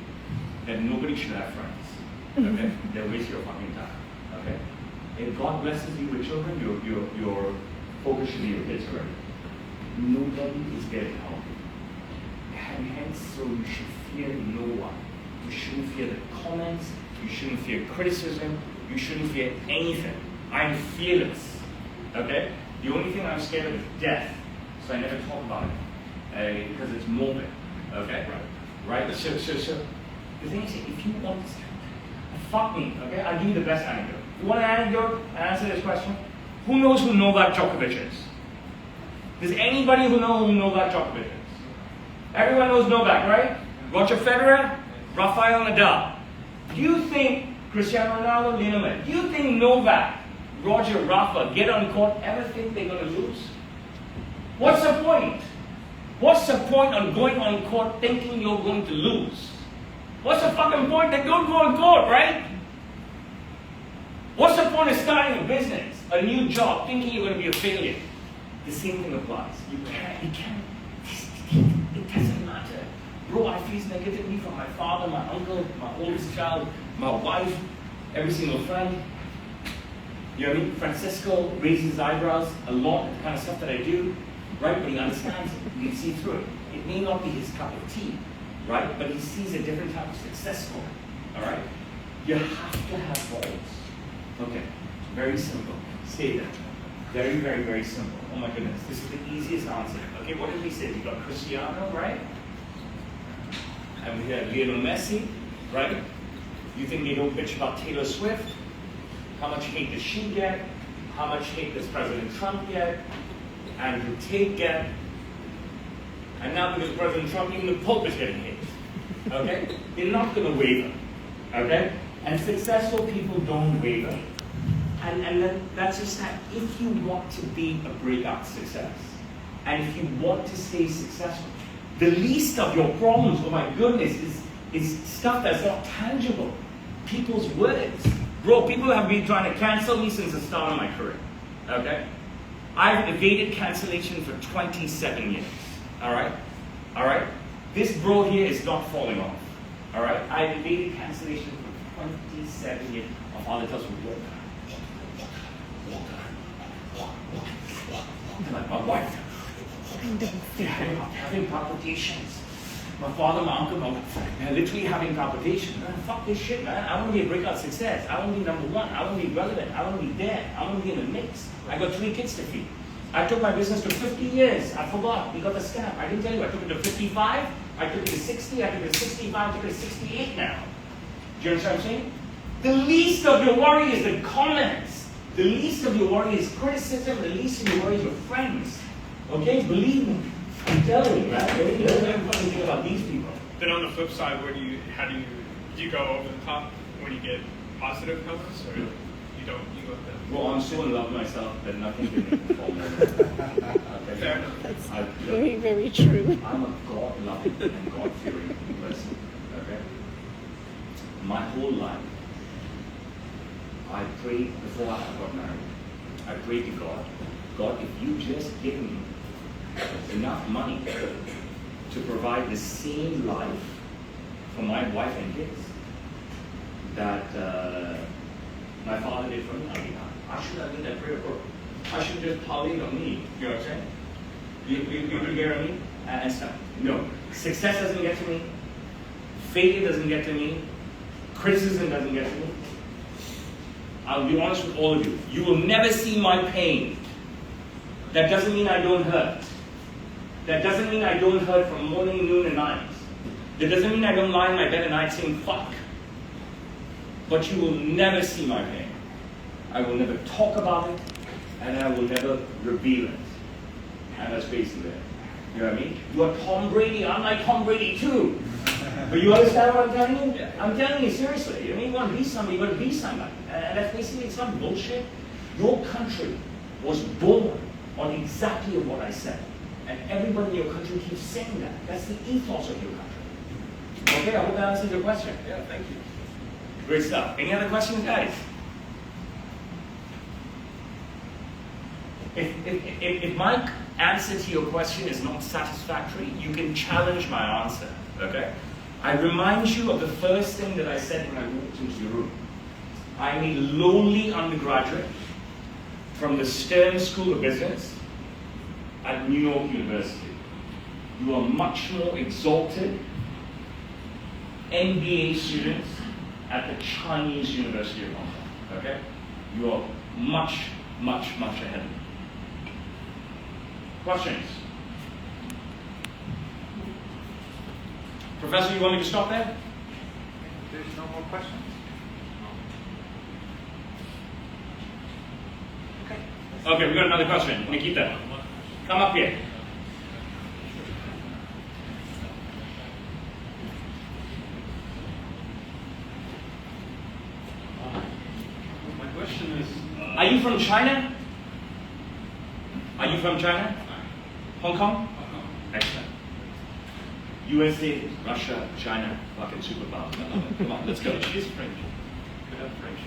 that nobody should have friends. Okay? They'll waste your fucking time. Okay? If God blesses you with children, your focus should be your kids already. Nobody is getting help. And hence, so you should fear no one. You shouldn't fear the comments. You shouldn't fear criticism. You shouldn't fear anything. I'm fearless. Okay? The only thing I'm scared of is death. So I never talk about it. Because it's morbid. Okay? Right? So the thing is, if you want to fuck me, okay? I'll give you the best anecdote. You want an anecdote? Answer this question. Who knows who Novak Djokovic is? Does anybody who know who Novak Djokovic is? Everyone knows Novak, right? Roger Federer, Rafael Nadal. Do you think Cristiano Ronaldo, Lionel Messi, do you think Novak, Roger, Rafa get on court, ever think they're going to lose? What's the point? What's the point on going on court thinking you're going to lose? What's the fucking point? They don't go on court, right? What's the point of starting a business, a new job, thinking you're going to be a failure? The same thing applies. You can't, it doesn't matter. Bro, I face negativity from my father, my uncle, my oldest child, my wife, every single friend. You know what I mean? Francisco raises his eyebrows a lot at the kind of stuff that I do, right? But he understands it. You can see through it. It may not be his cup of tea, right? But he sees a different type of successful, all right? You have to have goals. Okay, very simple. Stay there. Very, very, very simple. Oh my goodness, this is the easiest answer. Okay, what did we say? We got Cristiano, right? And we had Lionel Messi, right? You think they don't bitch about Taylor Swift? How much hate does she get? How much hate does President Trump get? Andrew Tate get? And now because of President Trump, even the Pope is getting hate. Okay? They're not going to waver. Okay? And successful people don't waver. And then that's just that. If you want to be a breakout success, and if you want to stay successful, the least of your problems, oh my goodness, is stuff that's not tangible. People's words. Bro, people have been trying to cancel me since the start of my career. Okay? I've evaded cancellation for 27 years. Alright? Alright? This bro here is not falling off. Alright? I've evaded cancellation for 27 years. My father tells me, walk. Like my wife. Having palpitations. My father, my uncle, they're literally having palpitations. Man, fuck this shit, man. I want to be a breakout success. I want to be number one. I want to be relevant. I want to be there. I want to be in the mix. I got 3 kids to feed. I took my business to 50 years. I forgot. We got the scam. I didn't tell you. I took it to 55. I took it to 60. I took it to 65. I took it to 68 now. Do you understand what I'm saying? The least of your worry is the comments. The least of your worry is criticism. The least of your worry is your friends. Okay? Believe me. I'm telling you, man. Don't ever think about these people. Then on the flip side, do you go over the top when you get positive comments, or you don't? You go with them? Well, I'm so in love with myself that nothing can make me fall in love. Okay? Fair enough. That's I- very, very true. I'm a God-loving and God-fearing person. Okay? My whole life, I prayed before I got married. I prayed to God, God, if you just give me enough money to provide the same life for my wife and kids that my father did for me, I'll be happy. I should have made that prayer for. I should just parlayed on me. You know what I'm saying? You get on me and stuff. No, success doesn't get to me. failure doesn't get to me. Criticism doesn't get to me. I'll be honest with all of you. You will never see my pain. That doesn't mean I don't hurt. That doesn't mean I don't hurt from morning, noon, and night. That doesn't mean I don't lie in my bed at night saying, fuck. But you will never see my pain. I will never talk about it, and I will never reveal it. And that's basically it. You know what I mean? You are Tom Brady, I'm like Tom Brady too. But you understand what I'm telling you? I'm telling you seriously. You mean you want to be somebody, you got to be somebody. And that's basically, it's not bullshit. Your country was born on exactly what I said. And everybody in your country keeps saying that. That's the ethos of your country. Okay, I hope that answers your question. Yeah, thank you. Great stuff. Any other questions, guys? If my answer to your question is not satisfactory, you can challenge my answer, okay? I remind you of the first thing that I said when I walked into the room. I'm a lowly undergraduate from the Stern School of Business at New York University. You are much more exalted MBA students at the Chinese University of Hong Kong, okay? You are much, much, much ahead of me. Questions? Professor, you want me to stop there? There's no more questions. Okay, we got another question. Nikita, come up here. My question is, Are you from China? Are you from China? Hong Kong? Excellent. USA, Russia, China, fucking superpower. Come on, let's go. She's French. We have French.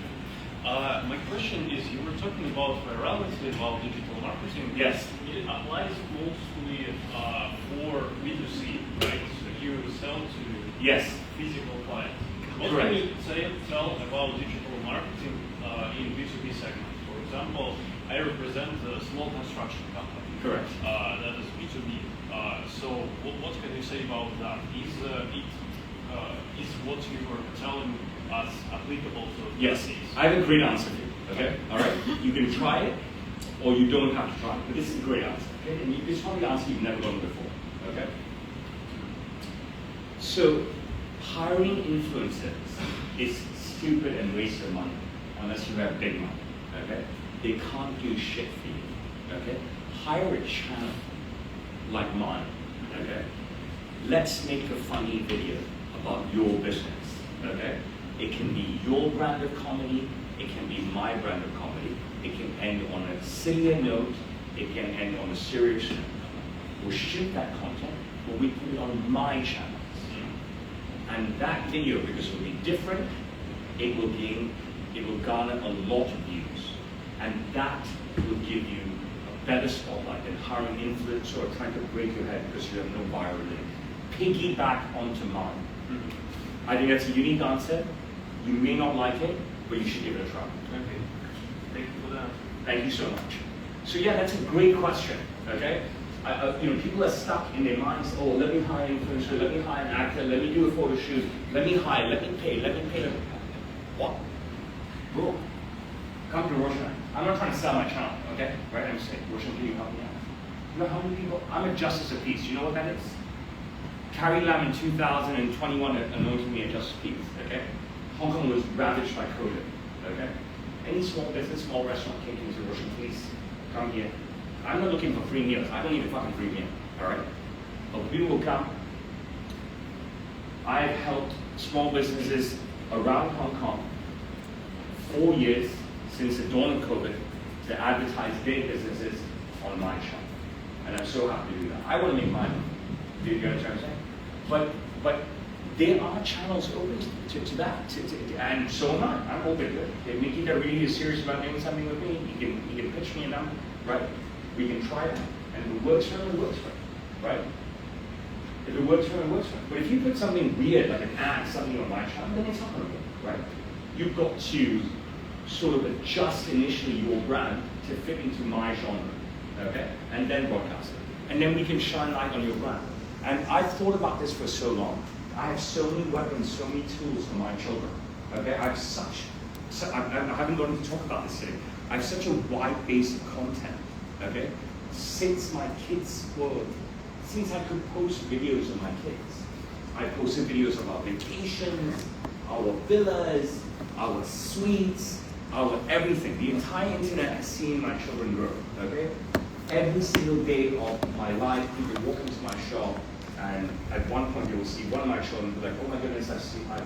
My question is, you were talking about virality, about digital marketing. Yes. It applies mostly for B2C, right? So you sell to Yes. physical clients. What Correct. can you tell about digital marketing in B2B segment? For example, I represent a small construction company. Correct. That is B2B. So what can you say about that? Is what you were telling us applicable to Yes. business? I have a great answer for you. Okay? All right? You can try it, or you don't have to try it. But this is a great answer. Okay? And this is probably an answer you've never done before. Okay? So, hiring influencers is stupid and waste of money unless you have big money. Okay? They can't do shit for you. Okay? Hire a channel like mine. Okay? Let's make a funny video about your business. Okay? It can be your brand of comedy. It can be my brand of comedy. It can end on a sillier note. It can end on a serious note. We'll shoot that content, but we put it on my channels. And that video, because it will be different, it will garner a lot of views. And that will give you a better spotlight than hiring an influencer or trying to break your head because you have no viral link. Piggyback onto mine. I think that's a unique answer. You may not like it, but you should give it a try. Okay. Thank you for that. Thank you so much. So yeah, that's a great question. Okay, people are stuck in their minds. Oh, let me hire an influencer. Let me hire an actor. Let me do a photo shoot. Let me hire. Let me pay. Let me pay. What, bro? Come to Roshan. I'm not trying to sell my channel. Okay, right? I'm saying, Roshan, can you help me out? You know how many people? I'm a justice of peace. You know what that is? Carrie Lam in 2021 anointed me a justice of peace. Okay. Hong Kong was ravaged by COVID. Okay. Any small business, small restaurant came to me and said, Roshan, please come here. I'm not looking for free meals. I don't need a fucking free meal. All right. But people will come. I've helped small businesses around Hong Kong 4 years since the dawn of COVID to advertise their businesses on my channel. And I'm so happy to do that. I want to make money. Do you understand what I'm saying? But there are channels open to that, and so am I. I'm open to it. If Nikita really is serious about doing something with me, he can pitch me a number, right? We can try it, and if it works for him, it works for him, right? If it works for him, it works for him. But if you put something weird, like an ad, something on my channel, then it's not going to work, right? You've got to sort of adjust initially your brand to fit into my genre, okay? And then broadcast it. And then we can shine light on your brand. And I've thought about this for so long. I have so many weapons, so many tools for my children. Okay, I haven't gotten to talk about this today. I have such a wide base of content. Okay, since I could post videos of my kids, I posted videos of our vacations, our villas, our suites, our everything. The entire internet has seen my children grow. Okay, every single day of my life, people walk into my shop. And at one point, you will see one of my children be like, "Oh my goodness, I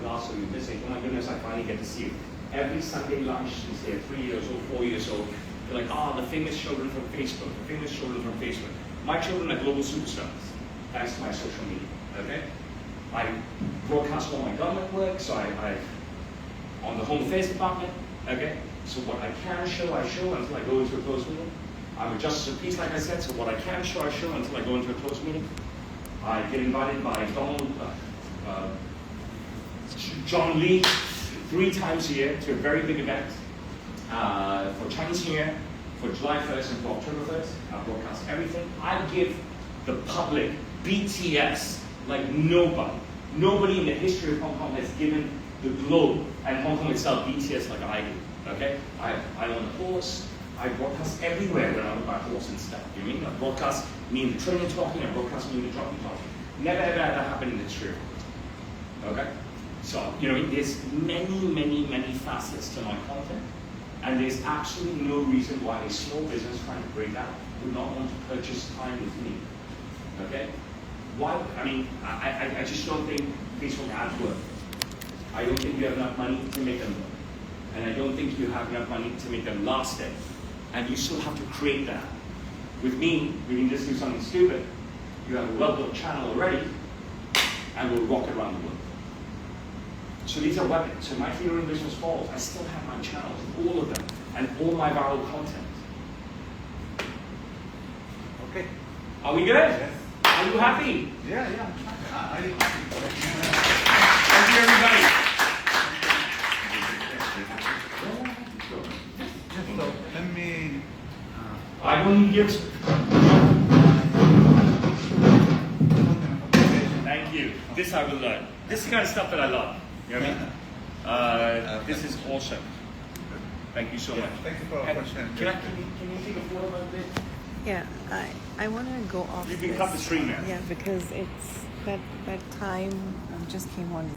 last saw you this age. Oh my goodness, I finally get to see you." Every Sunday lunch, since they're 3 years old, 4 years old, they're like, "Ah, the famous children from Facebook, the famous children from Facebook." My children are global superstars, thanks to my social media. Okay, I broadcast all my government work, so I on the Home Affairs Department. Okay, so what I can show, I show until I go into a closed meeting. I'm a justice of peace, like I said. So what I can show, I show until I go into a closed meeting. I get invited by John Lee 3 times a year to a very big event for Chinese New Year, for July 1st and for October 1st. I broadcast everything. I give the public BTS like nobody. Nobody in the history of Hong Kong has given the globe and Hong Kong itself BTS like I do. Okay? I own a horse. I broadcast everywhere when I'm on my horse and stuff. You know what I mean? I broadcast me in the train talking, I broadcast me in the dropping talking. Never ever ever happened in the history. Okay? So, you know, there's many facets to my content. And there's absolutely no reason why a small business trying to break out would not want to purchase time with me. Okay? Why? I mean, I just don't think Facebook ads work. I don't think you have enough money to make them work. And I don't think you have enough money to make them last day. And you still have to create that. With me, we can just do something stupid. You have a well-built channel already, and we'll rock it around the world. So these are weapons. So my theory in business falls. I still have my channels, all of them, and all my viral content. Okay. Are we good? Yes. Are you happy? Yeah, yeah. I'm happy. Thank you, everybody. So let me. I don't need gifts. Thank you. This I will learn. This is the kind of stuff that I love. You know what I mean? This is awesome. Thank you so much. Thank you for sharing. Can you take a photo of this? Yeah, I want to go off. You can cut the screen now. Yeah, because it's that time just came on.